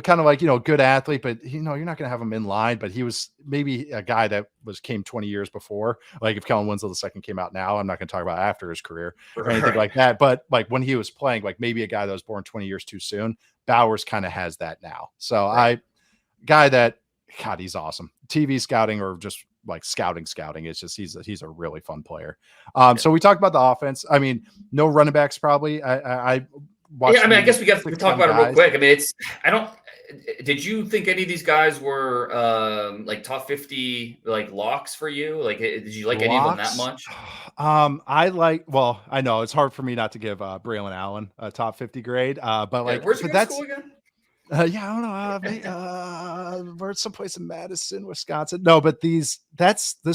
kind of like, good athlete, but you're not going to have him in line, but he was maybe a guy that came 20 years before. Like if Kellen Winslow II came out now, I'm not going to talk about after his career or anything like that. But like when he was playing, like maybe a guy that was born 20 years too soon, Bowers kind of has that now. So God, he's awesome. TV scouting or just like scouting. It's just, he's a really fun player. So we talked about the offense. I mean, no running backs, probably. I Yeah, watch I mean, I maybe guess we 6, talk 7 about it real guys. quick. I mean, I don't. Did you think any of these guys were like top 50 like locks for you? Like, did you like any of them that Locks? much? I like well, I know it's hard for me not to give, Braylon Allen a top 50 grade, Yeah, where's he but go to that's school again? yeah, I don't know, we're someplace in Madison, Wisconsin. No, but this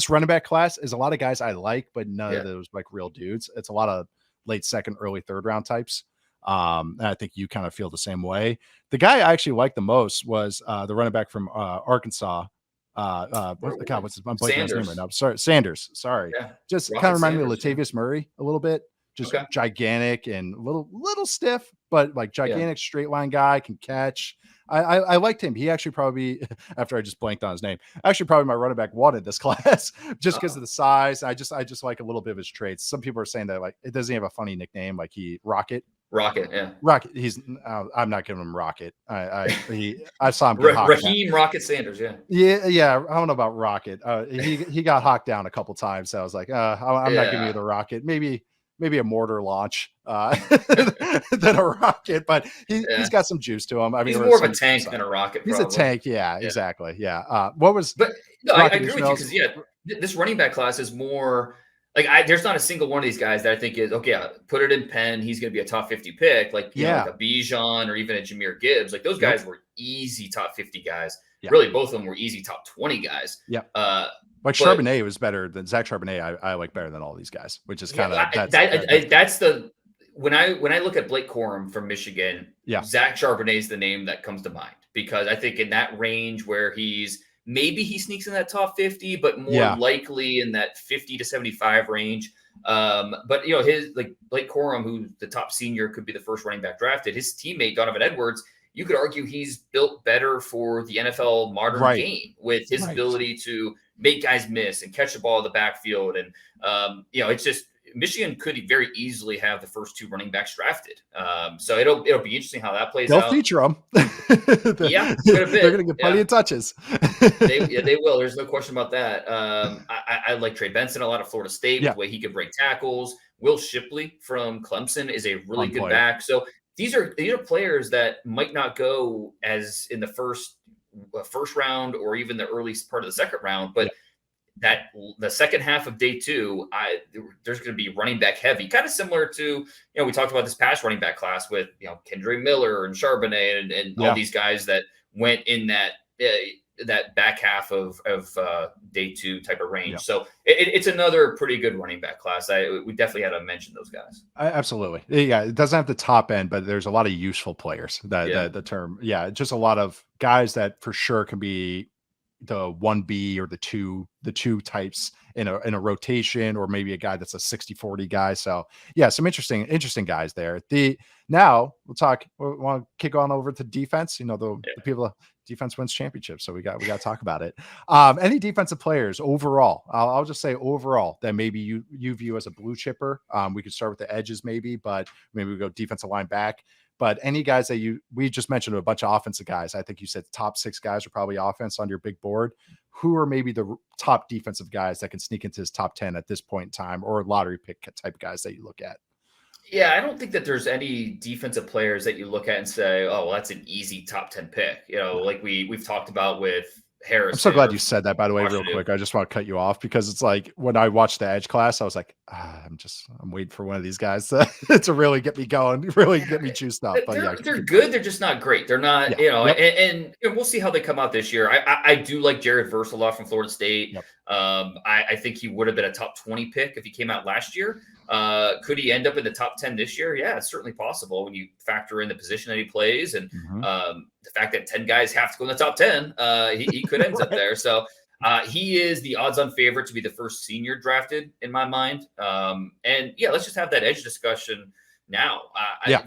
running back class is a lot of guys I like, but none of Yeah, those, like, real dudes. It's a lot of late second, early third round types, and I think you kinda feel the same way. The guy I actually liked the most was, the running back from, Arkansas, what's his I'm blanking on his name right Sanders. now. Sorry, Sanders, sorry. Yeah, Just kinda Rocket reminded me of Sanders. Yeah. Latavius Murray a little bit, just Okay. gigantic and little stiff, but, like, Yeah. gigantic straight line guy, can catch. I liked him. He actually probably after I just blanked on his name, actually probably my running back wanted this class just because Oh, of the size. I just like a little bit of his traits. Some people are saying that, like, it doesn't have a funny nickname, like he Rocket. Rocket. Yeah. Rocket. I'm not giving him Rocket. I saw him get hocked down. Raheem Rocket Sanders. Yeah. Yeah, yeah. I don't know about Rocket. He got hocked down a couple times. So I was like, I'm not giving you Yeah. the Rocket. Maybe a mortar launch than a rocket, but he's Yeah. got some juice to him. I mean, He's or more of a some tank upside. than a rocket, He's a probably. tank. Yeah, Yeah. exactly. Yeah. What was But no, I Rocket agree with you Israel's? because yeah, this running back class is more like there's not a single one of these guys that I think is okay. Put it in pen. He's going to be a top 50 pick, like like Yeah. a Bijan or even a Jameer Gibbs. Like those Yep. guys were easy top 50 guys. Yeah. Really, both of them were easy top 20 guys. Yep. Uh, Like but Charbonnet was better than Zach Charbonnet. I like better than all these guys, which is yeah, kind of that's that's the when I look at Blake Corum from Michigan, yeah. Zach Charbonnet is the name that comes to mind because I think in that range where maybe he sneaks in that top 50, but more Yeah. likely in that 50 to 75 range. But his like Blake Corum, who the top senior could be the first running back drafted, his teammate Donovan Edwards, you could argue he's built better for the NFL modern Right. game with his Right. ability to make guys miss and catch the ball in the backfield. And it's just Michigan could very easily have the first two running backs drafted. So it'll be interesting how that plays They'll out. feature them. Yeah, quite a bit. They're going to get plenty Yeah. of touches. They will. There's no question about that. I like Trey Benson a lot of Florida State with Yeah. the way he could break tackles. Will Shipley from Clemson is a really Fun good player. back. So these are players that might not go as in the first round or even the early part of the second round, but that the second half of day two, there's going to be running back heavy, kind of similar to we talked about this past running back class with Kendre Miller and Charbonnet and all these guys that went in that back half of day two type of range. Yeah. So it's another pretty good running back class. We definitely had to mention those guys. Absolutely. Yeah. It doesn't have the top end, but there's a lot of useful players that the term. Yeah. Just a lot of guys that for sure can be the 1B or the two types in a rotation, or maybe a guy that's a 60-40 guy. So yeah, some interesting guys there. Now we want to kick on over to defense. The people defense wins championships. So we got to talk about it. Any defensive players overall, I'll just say overall that maybe you view as a blue chipper. We could start with the edges maybe, but maybe we go defensive line back. But any guys that we just mentioned a bunch of offensive guys. I think you said top 6 guys are probably offense on your big board. Who are maybe the top defensive guys that can sneak into his top 10 at this point in time, or lottery pick type guys that you look at? Yeah, I don't think that there's any defensive players that you look at and say, oh, well, that's an easy top 10 pick. Like we've talked about with Harris. I'm so glad you said that, by the way, real quick. I just want to cut you off because it's like when I watched the edge class, I was like, I'm waiting for one of these guys to really get me going, really get me juiced up. But they're good. They're just not great. They're not, and we'll see how they come out this year. I do like Jared Verse a lot from Florida State. Yep. I think he would have been a top 20 pick if he came out last year. Could he end up in the top 10 this year? Yeah, it's certainly possible when you factor in the position that he plays and the fact that 10 guys have to go in the top 10. He could end up there. So he is the odds-on favorite to be the first senior drafted in my mind. And let's just have that edge discussion now.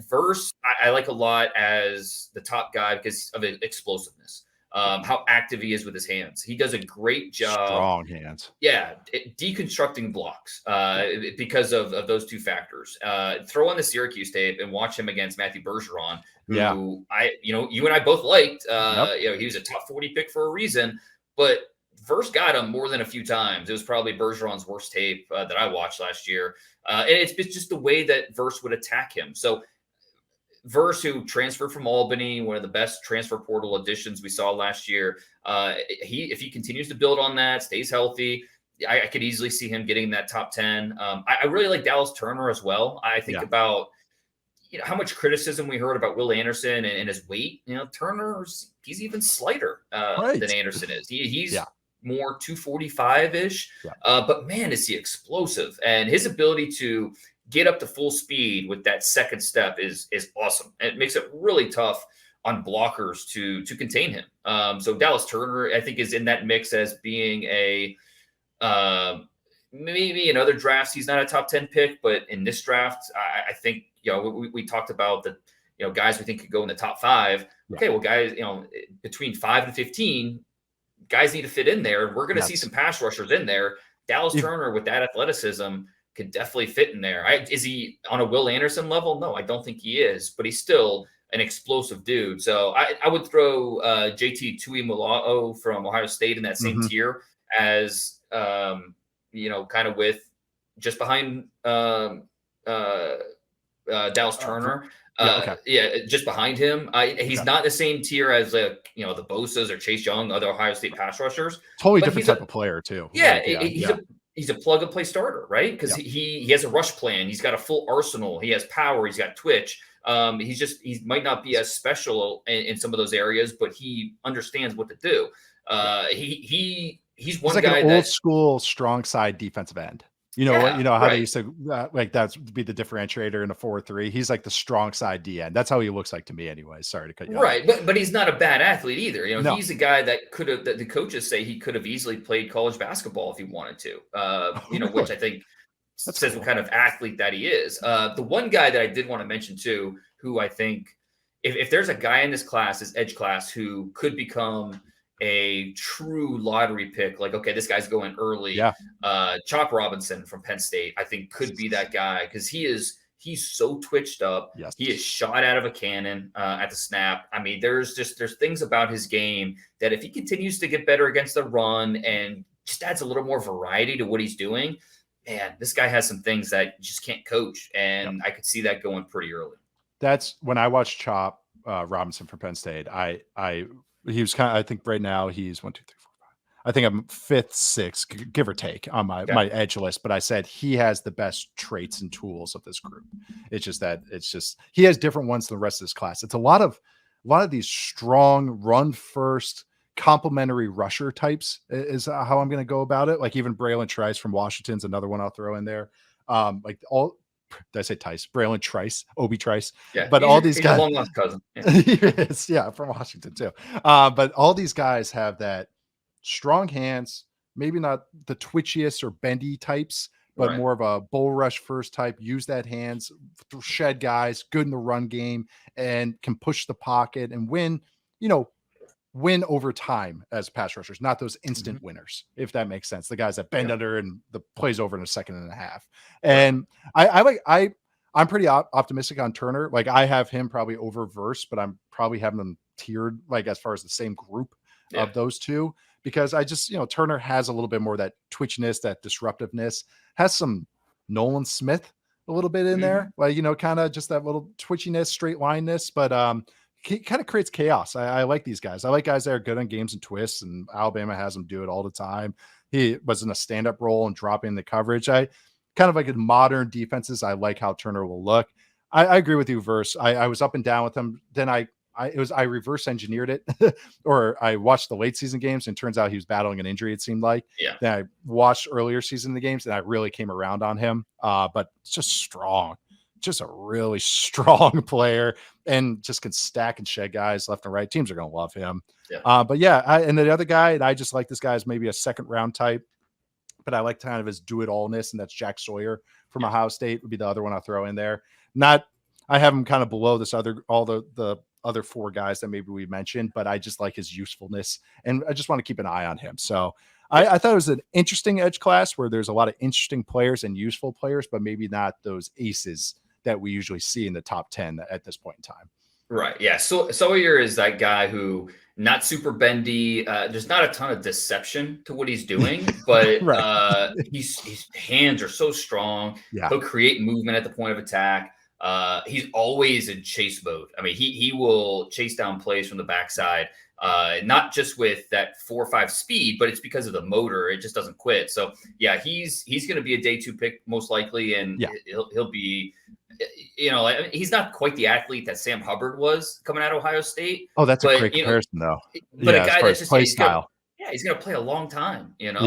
Verse, I like a lot as the top guy because of his explosiveness. How active he is with his hands. He does a great job. Strong hands. Yeah, deconstructing blocks because of those two factors. Throw on the Syracuse tape and watch him against Matthew Bergeron, who you and I both liked. He was a top 40 pick for a reason, but Verse got him more than a few times. It was probably Bergeron's worst tape that I watched last year. And it's just the way that Verse would attack him. So Verse, who transferred from Albany, one of the best transfer portal additions we saw last year. If he continues to build on that, stays healthy, I could easily see him getting that top 10. I really like Dallas Turner as well. I think about how much criticism we heard about Will Anderson and his weight. He's even slighter than Anderson is. He's more 245-ish. But man, is he explosive. And his ability to get up to full speed with that second step is awesome. And it makes it really tough on blockers to contain him. So Dallas Turner, I think, is in that mix as being a maybe in other drafts he's not a top 10 pick, but in this draft, I think, we talked about the guys we think could go in the top 5. Okay, well, guys, between 5 and 15, guys need to fit in there. We're going to see some pass rushers in there. Dallas Turner, with that athleticism, could definitely fit in there. Is he on a Will Anderson level? No, I don't think he is, but he's still an explosive dude. So I would throw JT Tuimoloau from Ohio State in that same tier as kind of with just behind Dallas Turner. Just behind him. He's not the same tier as the Bosa's or Chase Young, other Ohio State pass rushers. Totally different type of player too. He's a plug and play starter, right? Because he has a rush plan. He's got a full arsenal. He has power. He's got twitch. He might not be as special in some of those areas, but he understands what to do. He's one like guy an old school strong side defensive end. How they used to that's be the differentiator in a 4-3. He's like the strong side D end. That's how he looks like to me, anyway. Sorry to cut you off. But he's not a bad athlete either. He's a guy that the coaches say he could have easily played college basketball if he wanted to. Really? Which I think says what kind of athlete that he is. The one guy that I did want to mention too, who I think if there's a guy in this class, this edge class, who could become a true lottery pick, like, okay, this guy's going early. Chop Robinson from Penn State, I think, could be that guy, because he's so twitched up. He is shot out of a cannon at the snap. I mean, there's things about his game that if he continues to get better against the run and just adds a little more variety to what he's doing, man, this guy has some things that you just can't coach. And I could see that going pretty early. That's when I watched Chop Robinson from Penn State. He was I think right now he's 1, 2, 3, 4, 5. I think I'm 5th, 6th, give or take, on my edge list. But I said he has the best traits and tools of this group. It's just he has different ones than the rest of this class. It's a lot of these strong run first complementary rusher types is how I'm going to go about it. Like even Braylon Trice from Washington's another one I'll throw in there. Did I say Tice? Braylon Trice, Obi Trice. But all these guys, a long lost cousin. From Washington too. But all these guys have that strong hands, maybe not the twitchiest or bendy types, but more of a bull rush first type. Use that hands, shed guys, good in the run game, and can push the pocket and win over time as pass rushers, not those instant winners, if that makes sense. The guys that bend under and the plays over in a second and a half. And I'm pretty optimistic on Turner. Like I have him probably over Verse, but I'm probably having them tiered like as far as the same group of those two, because I just, Turner has a little bit more of that twitchiness, that disruptiveness, has some Nolan Smith a little bit in there, like, kind of just that little twitchiness, straight lineness, but he kind of creates chaos. I like these guys. I like guys that are good on games and twists, and Alabama has them do it all the time. He was in a stand-up role and dropping the coverage. I kind of like in modern defenses. I like how Turner will look. I agree with you, Verse. I was up and down with him. Then I reverse engineered it or I watched the late season games and turns out he was battling an injury. It seemed like, then I watched earlier season of the games and I really came around on him. But it's just strong. Just a really strong player and just can stack and shed guys left and right. Teams are going to love him. And the other guy, and I just like this guy as maybe a second round type, but I like kind of his do it allness. And that's Jack Sawyer from Ohio State would be the other one I'll throw in there. I have him kind of below all the other 4 guys that maybe we mentioned, but I just like his usefulness and I just want to keep an eye on him. So I thought it was an interesting edge class where there's a lot of interesting players and useful players, but maybe not those aces that we usually see in the top 10 at this point in time. Right. Yeah. So Sawyer is that guy who not super bendy. There's not a ton of deception to what he's doing, but his hands are so strong. He'll create movement at the point of attack. He's always in chase mode. I mean, he will chase down plays from the backside, not just with that 4.5 speed, but it's because of the motor. It just doesn't quit. So yeah, he's going to be a day 2 pick most likely, and he'll be. He's not quite the athlete that Sam Hubbard was coming out of Ohio State. Oh, that's a but great comparison, though. But a As guy far that's as just play style. he's going to play a long time, and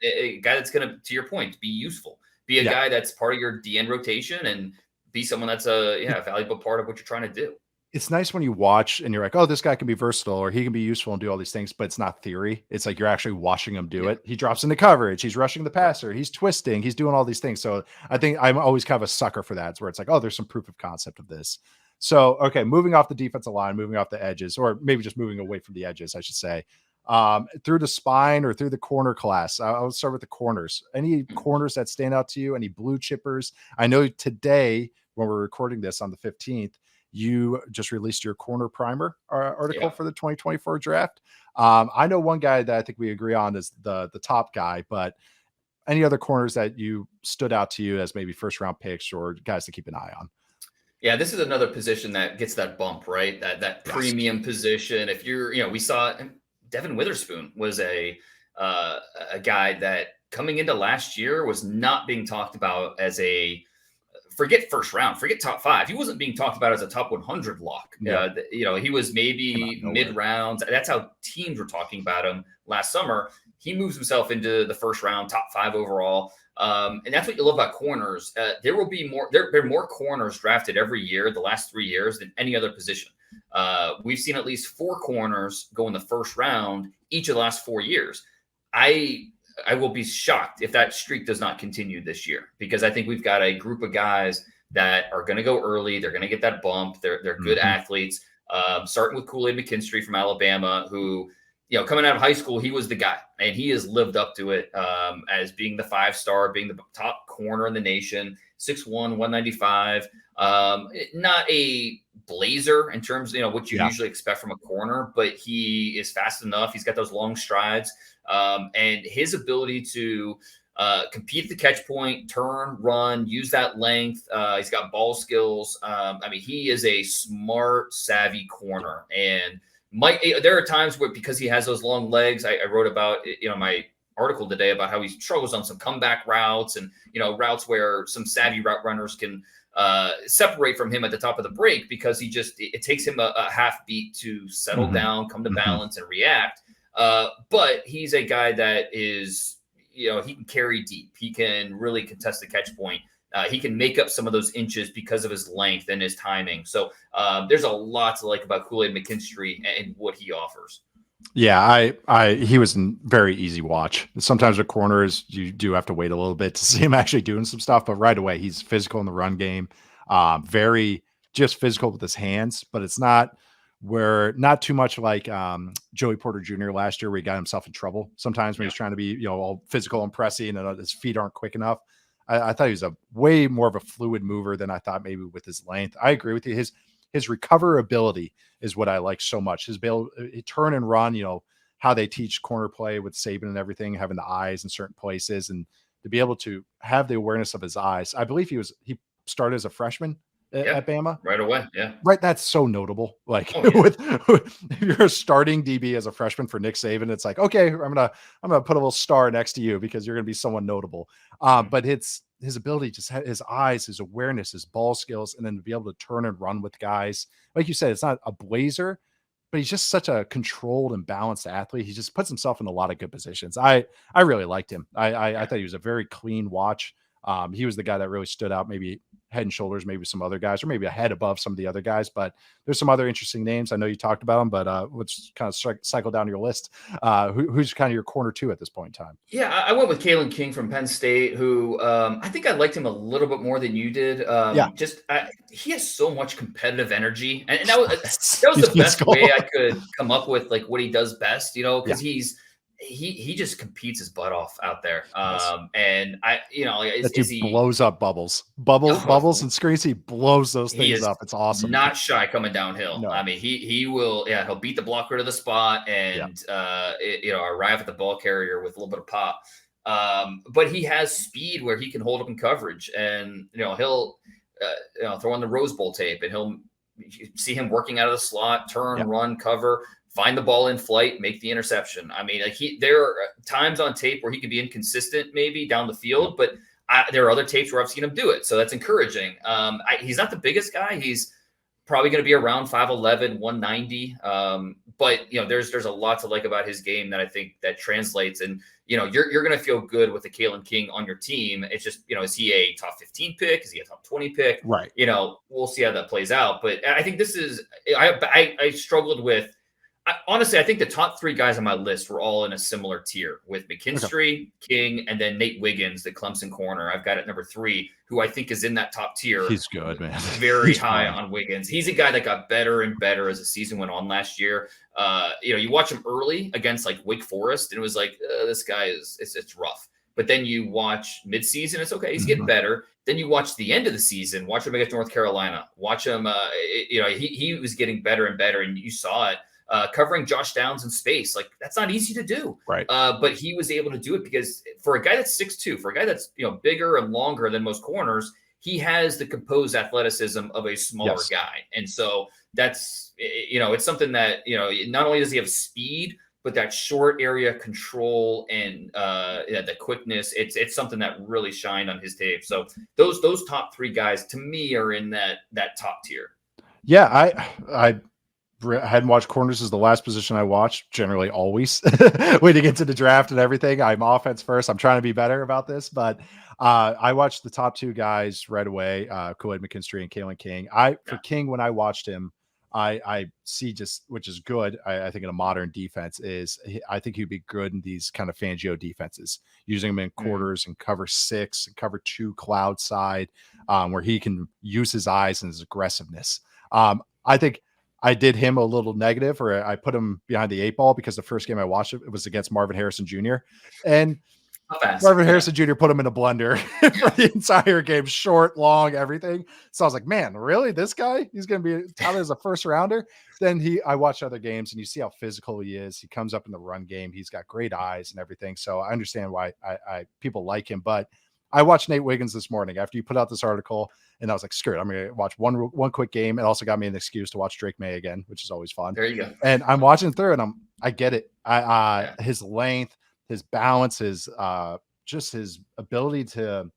a guy that's going to your point, be useful, be a guy that's part of your DN rotation, and be someone that's a valuable part of what you're trying to do. It's nice when you watch and you're like, oh, this guy can be versatile or he can be useful and do all these things, but it's not theory. It's like you're actually watching him do it. He drops into coverage. He's rushing the passer. He's twisting. He's doing all these things. So I think I'm always kind of a sucker for that. It's where it's like, oh, there's some proof of concept of this. So, okay, moving off the defensive line, moving off the edges, or maybe just moving away from the edges, I should say, through the spine or through the corner class. I'll start with the corners. Any corners that stand out to you? Any blue chippers? I know today, when we're recording this on the 15th, you just released your corner primer article for the 2024 draft. I know one guy that I think we agree on is the top guy, but any other corners that you stood out to you as maybe first round picks or guys to keep an eye on? Yeah, this is another position that gets that bump, right? That premium position. If you're, we saw Devin Witherspoon was a guy that coming into last year was not being talked about as forget first round, forget top 5. He wasn't being talked about as a top 100 lock. He was maybe mid rounds. That's how teams were talking about him last summer. He moves himself into the first round, top 5 overall. And that's what you love about corners. There will be more. There are more corners drafted every year, the last 3 years, than any other position. We've seen at least 4 corners go in the first round each of the last 4 years. I will be shocked if that streak does not continue this year, because I think we've got a group of guys that are going to go early. They're going to get that bump. They're good athletes. Starting with Kool-Aid McKinstry from Alabama, who, coming out of high school, he was the guy, and he has lived up to it as being the 5-star, being the top corner in the nation, 6'1", 195. Not a blazer in terms of, what you usually expect from a corner, but he is fast enough. He's got those long strides. And his ability to compete at the catch point, turn, run, use that length. He's got ball skills. He is a smart, savvy corner. And there are times where, because he has those long legs, I wrote about, my article today about how he struggles on some comeback routes and, routes where some savvy route runners can separate from him at the top of the break, because it takes him a half beat to settle down, come to balance, and react. But he's a guy that is, he can carry deep. He can really contest the catch point. He can make up some of those inches because of his length and his timing. So there's a lot to like about Kool-Aid McKinstry and what he offers. Yeah, he was a very easy watch. Sometimes with corners, you do have to wait a little bit to see him actually doing some stuff, but right away he's physical in the run game. Very just physical with his hands, but it's not too much like Joey Porter Jr. last year, where he got himself in trouble sometimes when he's trying to be, all physical and pressy, and his feet aren't quick enough. I thought he was a way more of a fluid mover than I thought maybe with his length. I agree with you. His recoverability is what I like so much. His ability, turn and run, how they teach corner play with Saban and everything, having the eyes in certain places, and to be able to have the awareness of his eyes. I believe he started as a freshman at Bama right away. Yeah. Right. That's so notable. Like with if you're a starting DB as a freshman for Nick Saban, it's like, okay, I'm going to put a little star next to you because you're going to be someone notable. But it's his ability, just his eyes, his awareness, his ball skills, and then to be able to turn and run with guys. Like you said, it's not a blazer, but he's just such a controlled and balanced athlete. He just puts himself in a lot of good positions. I really liked him. I thought he was a very clean watch. He was the guy that really stood out, maybe head and shoulders, maybe some other guys, or maybe a head above some of the other guys. But there's some other interesting names. I know you talked about them, but let's kind of cycle down your list. Who's kind of your corner 2 at this point in time? Yeah, I went with Kalen King from Penn State, who I think I liked him a little bit more than you did. He has so much competitive energy, and that was the best way I could come up with, like, what he does best, because he just competes his butt off out there. And he blows up bubbles and screens. He blows those things up. It's awesome. Not shy coming downhill. No. He will, he'll beat the blocker to the spot and, arrive at the ball carrier with a little bit of pop. But he has speed where he can hold up in coverage, and, throw on the Rose Bowl tape, and he'll see him working out of the slot, turn, Yeah. run, cover, find the ball in flight, make the interception. I mean, like there are times on tape where he could be inconsistent, maybe down the field, but there are other tapes where I've seen him do it, so that's encouraging. He's not the biggest guy. He's probably going to be around 5'11", 190. But there's a lot to like about his game that I think that translates. And you're going to feel good with the Kalen King on your team. It's just is he a top 15 pick? Is he a top 20 pick? Right. We'll see how that plays out. But I think this is I struggled with. Honestly, I think the top 3 guys on my list were all in a similar tier with McKinstry, King, and then Nate Wiggins, the Clemson corner. I've got at number 3, who I think is in that top tier. He's good, man. Very high on Wiggins. He's a guy that got better and better as the season went on last year. You watch him early against like Wake Forest, and it was like, this guy it's rough. But then you watch midseason, it's okay. He's getting better. Then you watch the end of the season, watch him against North Carolina. Watch him, he was getting better and better, and you saw it. Covering Josh Downs in space, like that's not easy to do. Right. But he was able to do it because for a guy that's 6'2", for a guy that's bigger and longer than most corners, he has the composed athleticism of a smaller guy. And so that's it's something that not only does he have speed, but that short area control and the quickness. It's something that really shined on his tape. So those top 3 guys to me are in that top tier. Yeah, I hadn't watched corners as the last position I watched, generally always when you get to the draft and everything. I'm offense first. I'm trying to be better about this, but I watched the top 2 guys right away, Kool-Aid McKinstry and Kalen King. For King, when I watched him, I see just, which is good. I think in a modern defense I think he'd be good in these kind of Fangio defenses, using him in quarters and cover 6 and cover 2 cloud side, where he can use his eyes and his aggressiveness. I think I did him a little negative, or I put him behind the 8 ball because the first game I watched it was against Marvin Harrison Jr. And Marvin Harrison Jr. put him in a blender for the entire game, short, long, everything. So I was like, man, really? This guy? He's going to be touted as a first rounder? Then I watched other games and you see how physical he is. He comes up in the run game. He's got great eyes and everything. So I understand why people like him, but I watched Nate Wiggins this morning after you put out this article, and I was like, screw it, I'm going to watch one quick game. It also got me an excuse to watch Drake May again, which is always fun. There you go. And I'm watching through, and I get it. His length, his balance, just his ability to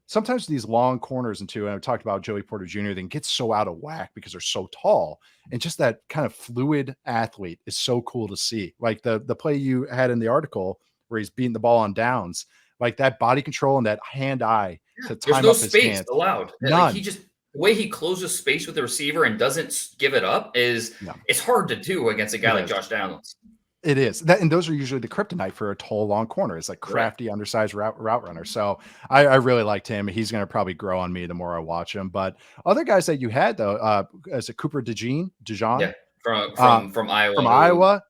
sometimes these long corners and I talked about Joey Porter Jr. then gets so out of whack because they're so tall, and just that kind of fluid athlete is so cool to see. Like the play you had in the article where he's beating the ball on downs. Like that body control and that hand-eye to time There's no up his space hands. allowed. None. Like the way he closes space with the receiver and doesn't give it up it's hard to do against a guy like Josh Downs. It is that, and those are usually the kryptonite for a tall, long corner. It's like crafty, undersized route runner. So I really liked him. He's going to probably grow on me the more I watch him. But other guys that you had though, is it Cooper DeJean? Yeah, from Iowa. From Iowa.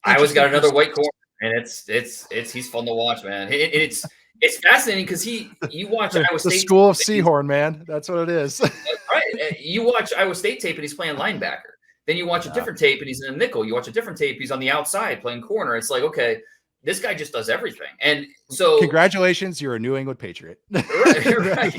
Iowa's got another white corner. And he's fun to watch, man. It's fascinating because you watch Iowa State. The school of Seahorn, man. That's what it is. Right. You watch Iowa State tape and he's playing linebacker. Then you watch a different tape and he's in a nickel. You watch a different tape, he's on the outside playing corner. It's like, okay, this guy just does everything. And so congratulations, you're a New England Patriot. Right.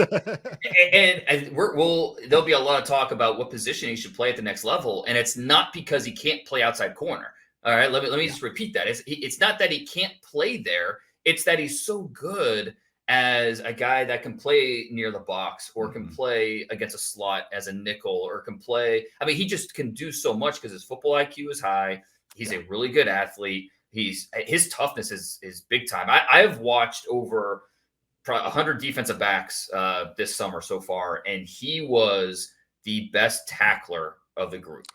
And there'll be a lot of talk about what position he should play at the next level. And it's not because he can't play outside corner. All right, let me just repeat that. It's not that he can't play there. It's that he's so good as a guy that can play near the box or can play against a slot as a nickel or can play. I mean, he just can do so much because his football IQ is high. He's a really good athlete. His toughness is big time. I've watched over 100 defensive backs this summer so far, and he was the best tackler of the group.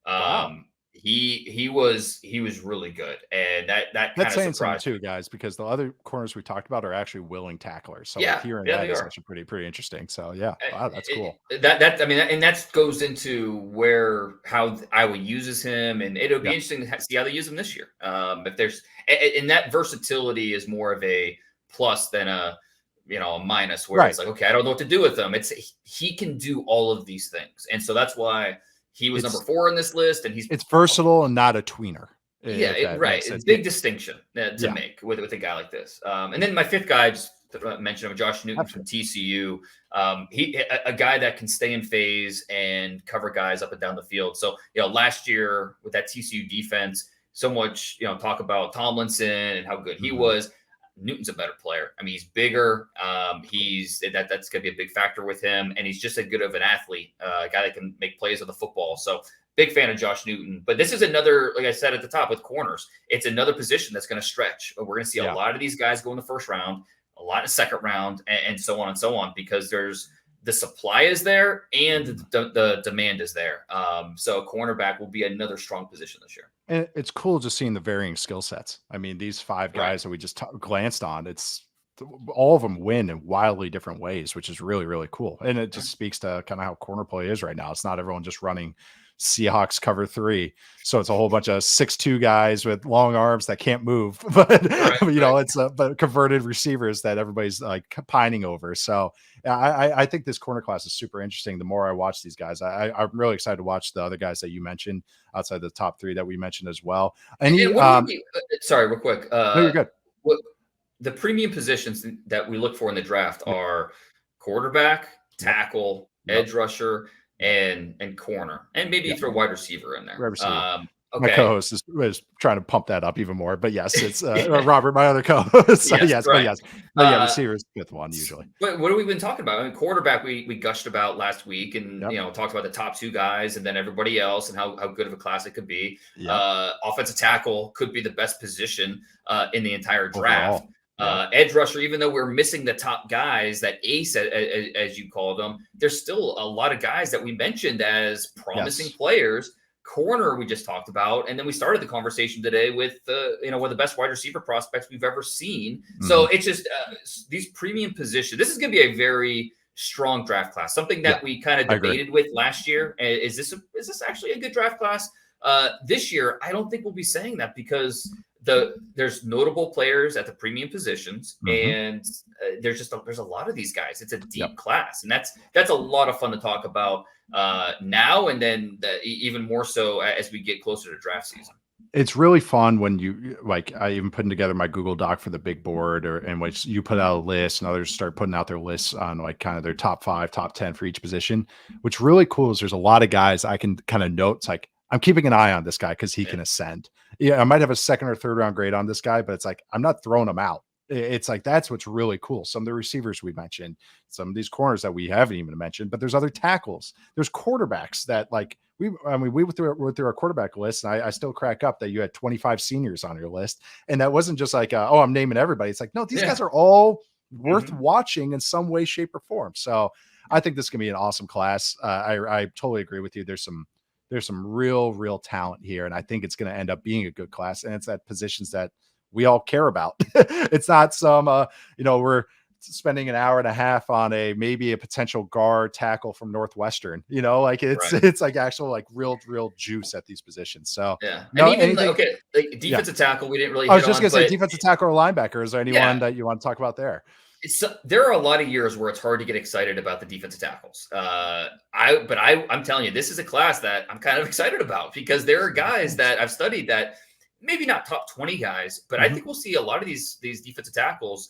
Wow. He was really good, and that kind of saying surprised something too, guys, because the other corners we talked about are actually willing tacklers. So hearing that is actually pretty interesting. So wow, that's cool. That goes into how Iowa uses him, and it'll be interesting to see how they use him this year. If there's and that versatility is more of a plus than a minus, where it's like, okay, I don't know what to do with him. He can do all of these things, and so that's why. He was number 4 in this list, and it's versatile and not a tweener. Yeah, right. It's a big distinction to make with a guy like this. And then my 5th guy, just mention of Josh Newton from Absolutely. TCU. A guy that can stay in phase and cover guys up and down the field. So, last year with that TCU defense, so much, talk about Tomlinson and how good he was. Newton's a better player. I mean, he's bigger. That's going to be a big factor with him, and he's just as good of an athlete, a guy that can make plays with the football. So, big fan of Josh Newton. But this is another, like I said at the top with corners, it's another position that's going to stretch. We're going to see a lot of these guys go in the first round, a lot in the second round, and so on and so on, because the supply is there and the demand is there. So cornerback will be another strong position this year. And it's cool just seeing the varying skill sets. I mean, these 5 guys that we just glanced on, it's all of them win in wildly different ways, which is really, really cool. And it just speaks to kind of how corner play is right now. It's not everyone just running Seahawks cover 3. So it's a whole bunch of 6'2" guys with long arms that can't move, but it's but converted receivers that everybody's like pining over. So I think this corner class is super interesting. The more I watch these guys, I'm really excited to watch the other guys that you mentioned outside the top 3 that we mentioned as well. And sorry, real quick. No, you're good. The premium positions that we look for in the draft are quarterback, tackle, edge rusher, and corner, and maybe throw wide receiver in there. Okay. My co-host is trying to pump that up even more, but yes, it's Robert, my other co-host. So receiver's 5th one usually. But what have we been talking about? I mean, quarterback, we gushed about last week, and talked about the top 2 guys, and then everybody else, and how good of a class it could be. Offensive tackle could be the best position in the entire draft. Edge rusher, even though we're missing the top guys, that ace, as you call them, there's still a lot of guys that we mentioned as promising players. Corner, we just talked about, and then we started the conversation today with one of the best wide receiver prospects we've ever seen. So it's just these premium positions. This is going to be a very strong draft class. Something that we kind of debated with last year. Is this actually a good draft class? This year, I don't think we'll be saying that, because there's notable players at the premium positions, and there's a lot of these guys. It's a deep class, and that's a lot of fun to talk about now, and then even more so as we get closer to draft season. It's really fun when you I even putting together my Google Doc for the big board, in which you put out a list and others start putting out their lists on kind of their top 5, top 10 for each position. What's really cool is there's a lot of guys I can kind of note. It's like, I'm keeping an eye on this guy because he can ascend. I might have a 2nd or 3rd round grade on this guy, but it's like, I'm not throwing him out. It's like, that's what's really cool. Some of the receivers we mentioned, some of these corners that we haven't even mentioned, but there's other tackles. There's quarterbacks that we went through our quarterback list, and I still crack up that you had 25 seniors on your list. And that wasn't just like, I'm naming everybody. It's like, no, these guys are all worth watching in some way, shape, or form. So I think this can be an awesome class. I totally agree with you. There's some real talent here, and I think it's going to end up being a good class. And it's at positions that we all care about. It's not some, we're spending an hour and a half on maybe a potential guard tackle from Northwestern, it's like actual, real juice at these positions. So defensive tackle, we didn't really, I was just going to say defensive tackle or linebacker. Is there anyone that you want to talk about there? There are a lot of years where it's hard to get excited about the defensive tackles. I'm telling you, this is a class that I'm kind of excited about, because there are guys that I've studied that maybe not top 20 guys, but I think we'll see a lot of these defensive tackles,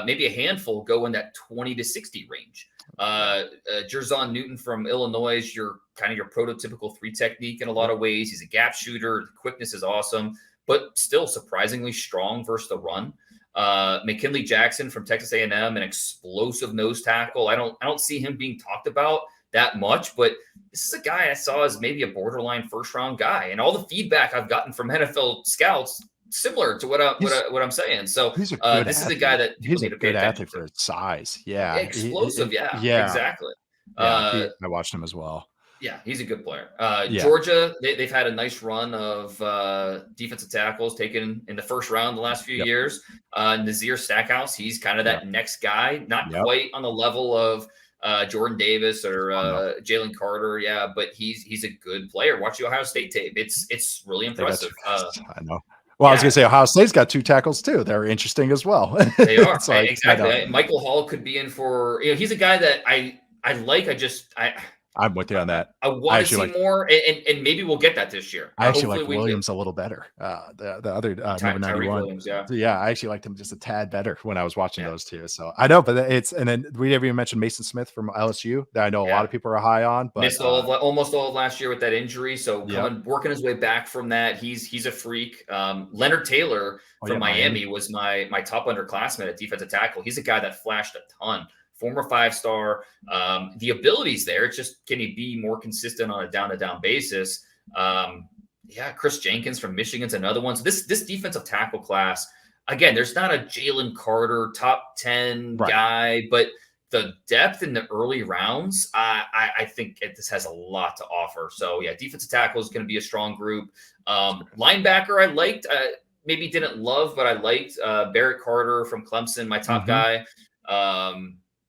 maybe a handful, go in that 20 to 60 range. Jerzon Newton from Illinois is your prototypical 3 technique in a lot of ways. He's a gap shooter. The quickness is awesome, but still surprisingly strong versus the run. McKinley Jackson from Texas A&M, an explosive nose tackle. I don't see him being talked about that much, but this is a guy I saw as maybe a borderline 1st round guy, and all the feedback I've gotten from NFL scouts similar to what I'm saying. So this is a guy that he's a good athlete for his size. Yeah, explosive. Yeah, exactly. I watched him as well. Yeah, he's a good player. Georgia, they've had a nice run of defensive tackles taken in the 1st round the last few years. Nazir Stackhouse, he's kind of that next guy, not quite on the level of Jordan Davis or Jalen Carter. But he's a good player. Watch the Ohio State tape. It's really impressive. I know. Well, I was going to say Ohio State's got 2 tackles too. They're interesting as well. They are. Exactly. Michael Hall could be in for, he's a guy that I like. I'm with you on that. I I want to actually see like more, and maybe we'll get that this year. I actually Hopefully liked we do. Williams a little better. The other number Tyreek 91. Williams, yeah. So yeah, I actually liked him just a tad better when I was watching Yeah. those two. So I know, but it's and then we never even mentioned Mason Smith from LSU that I know a lot Yeah. of people are high on, but Missed almost all of last year with that injury. So yep. working his way back from that, he's a freak. Leonard Taylor Oh from yeah, Miami. Miami was my top underclassman at defensive tackle. He's a guy that flashed a ton. Former 5-star. The ability's there. It's just, can he be more consistent on a down to down basis? Yeah, Chris Jenkins from Michigan's another one. So this defensive tackle class, again, there's not a Jalen Carter top 10 Right. guy, but the depth in the early rounds, I think this has a lot to offer. So yeah, defensive tackle is going to be a strong group. Linebacker, I liked, maybe didn't love, but I liked Barrett Carter from Clemson, my top guy.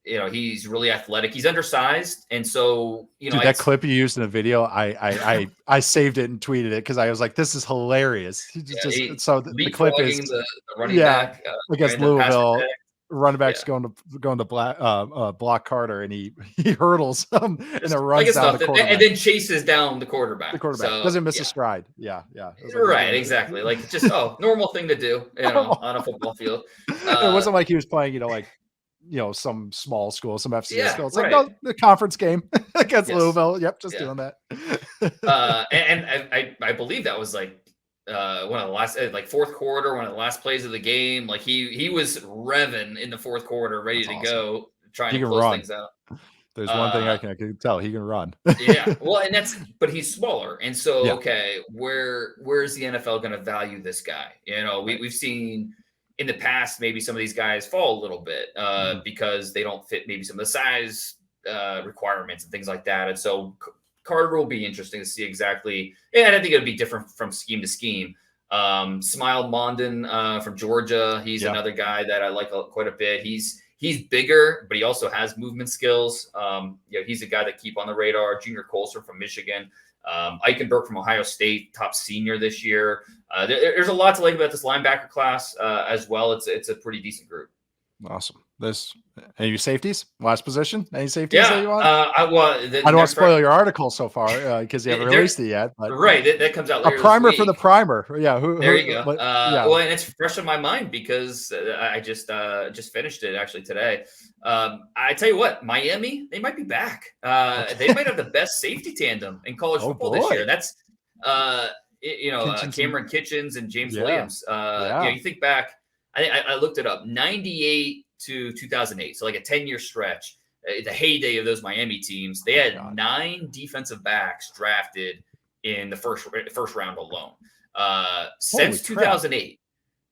He's really athletic. He's undersized, and so Dude, that clip you used in the video, I saved it and tweeted it because I was like, "This is hilarious." He just so the clip is leapfrogging the running yeah back against and the pass Louisville. protect. Running back's Yeah. going to block Carter, and he hurdles and then Like runs it's down the nothing, and quarterback. then chases down the The quarterback. quarterback So doesn't miss a yeah, stride. Yeah, yeah. It was like right, exactly. Like just normal thing to do, on a football field. it wasn't like he was playing, some small school, some FCS Yeah, school. It's like, right. no, the conference game against Yes. Louisville. Yep, just Yeah. doing that. And I believe that was like one of the last, like fourth quarter, one of the last plays of the game. Like he was revving in the fourth quarter, ready That's to awesome. go, trying He to can close run. things out. There's one thing Uh, I can tell. He can run. yeah. Well, and but he's smaller. And so, Yeah. okay, where's the NFL going to value this guy? Right. We've seen in the past, maybe some of these guys fall a little bit Mhm. because they don't fit maybe some of the size requirements and things like that. And so Carter will be interesting to see exactly. And I think it'll be different from scheme to scheme. Smile Mondon from Georgia. He's Yeah. another guy that I like quite a bit. He's bigger, but he also has movement skills. He's a guy that keep on the radar. Junior Colson from Michigan. Eichenberg from Ohio State, top senior this year. There's a lot to like about this linebacker class as well. It's a pretty decent group. Awesome. Any safeties? Last position? Any safeties that Yeah. you want? I don't want to spoil your article so far because you haven't released it yet. But right, that comes out a later primer this for the week. primer. Yeah. There you go. Yeah. Well, and it's fresh in my mind because I just finished it actually today. I tell you what, Miami, they might be back. They might have the best safety tandem in college football this year. That's Cameron Kitchens and James Williams. You think back, I looked it up, 98 to 2008, so like a 10-year stretch. The heyday of those Miami teams, they had 9 defensive backs drafted in the first round alone since 2008.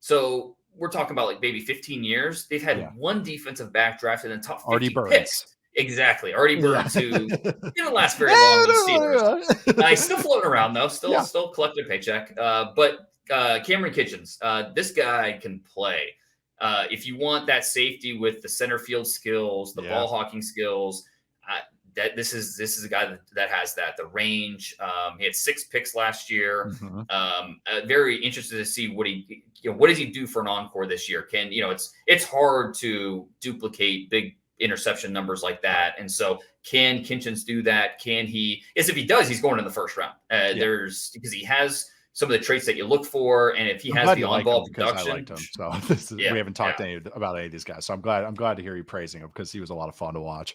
So we're talking about like maybe 15 years. They've had one defensive back drafted in the top 50 picks. Exactly. Artie Burns, who didn't last very long with the Steelers. He's still floating around though, still collecting a paycheck. But Cameron Kitchens, this guy can play. If you want that safety with the center field skills, the ball hawking skills, this is a guy that has the range. He had 6 picks last year. Very interested to see what does he do for an encore this year? It's hard to duplicate big interception numbers like that. And so can Kitchens do that? Can he? If he does, he's going in the first round. Because he has some of the traits that you look for, and if he has the on-ball production, I liked him. So we haven't talked about any of these guys. So I'm glad to hear you praising him because he was a lot of fun to watch.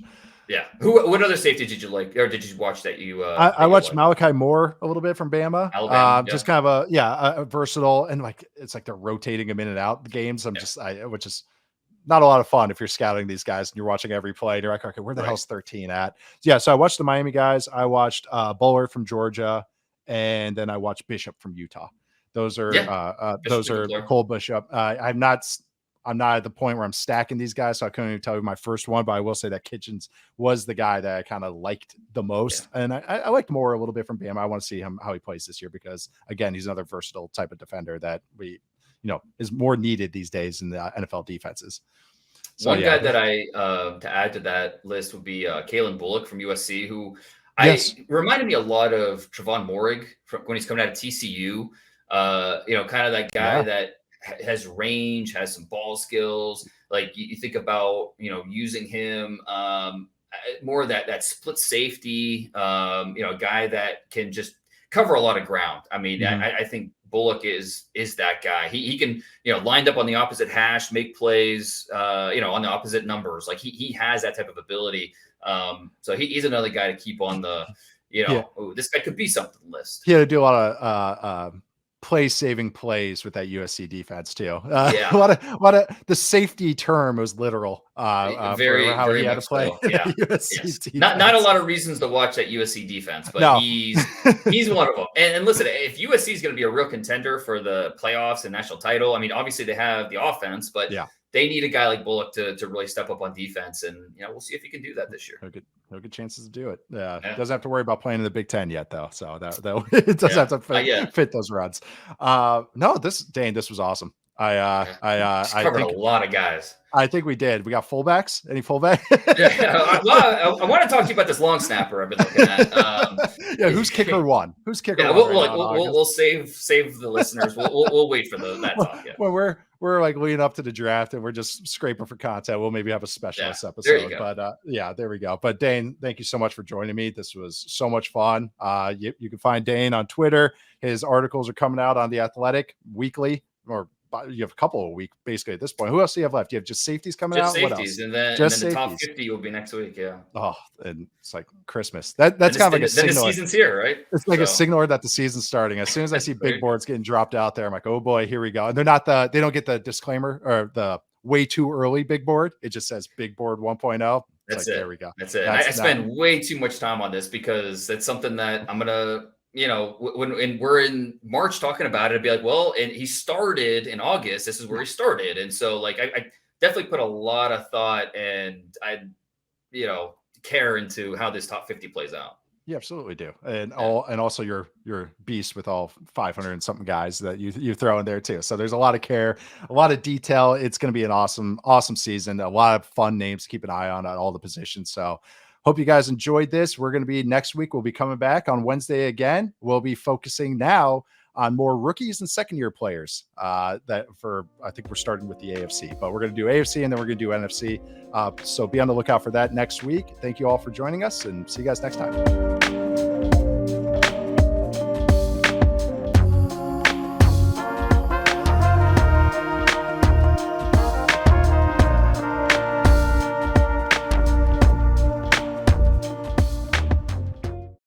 Yeah. What other safety did you like, or did you watch that you? I watched Malachi Moore a little bit from Bama. Alabama, just kind of a versatile, and it's like they're rotating him in and out the games. Which is not a lot of fun if you're scouting these guys and you're watching every play and you're like, okay, where the hell's 13 at? So I watched the Miami guys. I watched Bullard from Georgia. And then I watched Bishop from Utah. Those are Cole Bishop. I'm not at the point where I'm stacking these guys, so I couldn't even tell you my first one. But I will say that Kitchens was the guy that I kind of liked the most, and I liked Moore a little bit from Bama. I want to see how he plays this year because again, he's another versatile type of defender that is more needed these days in the NFL defenses. So, one guy that I to add to that list would be Kalen Bullock from USC, who reminded me a lot of Trevon Moehrig when he's coming out of TCU. Kind of that guy that has range, has some ball skills. Like you think about, using him more of that split safety, a guy that can just cover a lot of ground. I mean, I think Bullock is that guy. He can, lined up on the opposite hash, make plays, on the opposite numbers. Like he has that type of ability. So he's another guy to keep on the, this guy could be something list. He had to do a lot of play-saving plays with that USC defense too. Yeah, a lot of the safety term was literal. Very, for how very he had much to play. so. Yeah, USC not a lot of reasons to watch that USC defense, but he's one of them. And listen, if USC is going to be a real contender for the playoffs and national title, I mean, obviously they have the offense, but they need a guy like Bullock to really step up on defense, and we'll see if he can do that this year. No good chances to do it. Doesn't have to worry about playing in the Big Ten yet, though. So that it doesn't have to fit those runs. No, Dane, this was awesome. I covered a lot of guys. I think we did. We got fullbacks. Any fullback? Well, I want to talk to you about this long snapper I've been looking at. Who's kicker one? Who's kicker one? We'll save the listeners. We'll wait for that talk. When we're like leading up to the draft and we're just scraping for content, we'll maybe have a specialist episode. But there we go. But Dane, thank you so much for joining me. This was so much fun. You can find Dane on Twitter. His articles are coming out on The Athletic weekly, or you have a couple a week basically at this point. Who else do you have left? You have just safeties coming out? Safeties, what else? And then the top 50 will be next week. Yeah. Oh, and it's like Christmas. That's kind of like a signal. The season's here, right? It's like a signal that the season's starting. As soon as I see big boards getting dropped out there, I'm like, oh boy, here we go. And they don't get the disclaimer or the way too early big board. It just says big board 1.0. That's it. There we go. That's it. I spend way too much time on this because it's something that I'm going to, when we're in March talking about it, I'd be like, well, and he started in August. This is where he started. And so like, I definitely put a lot of thought and care into how this top 50 plays out. You absolutely do. And also your beast with all 500 and something guys that you throw in there too. So there's a lot of care, a lot of detail. It's going to be an awesome season. A lot of fun names to keep an eye on at all the positions. So hope you guys enjoyed this. We're going to be next week. We'll be coming back on Wednesday again. We'll be focusing now on more rookies and second-year players. I think we're starting with the AFC, but we're going to do AFC and then we're going to do NFC. So be on the lookout for that next week. Thank you all for joining us and see you guys next time.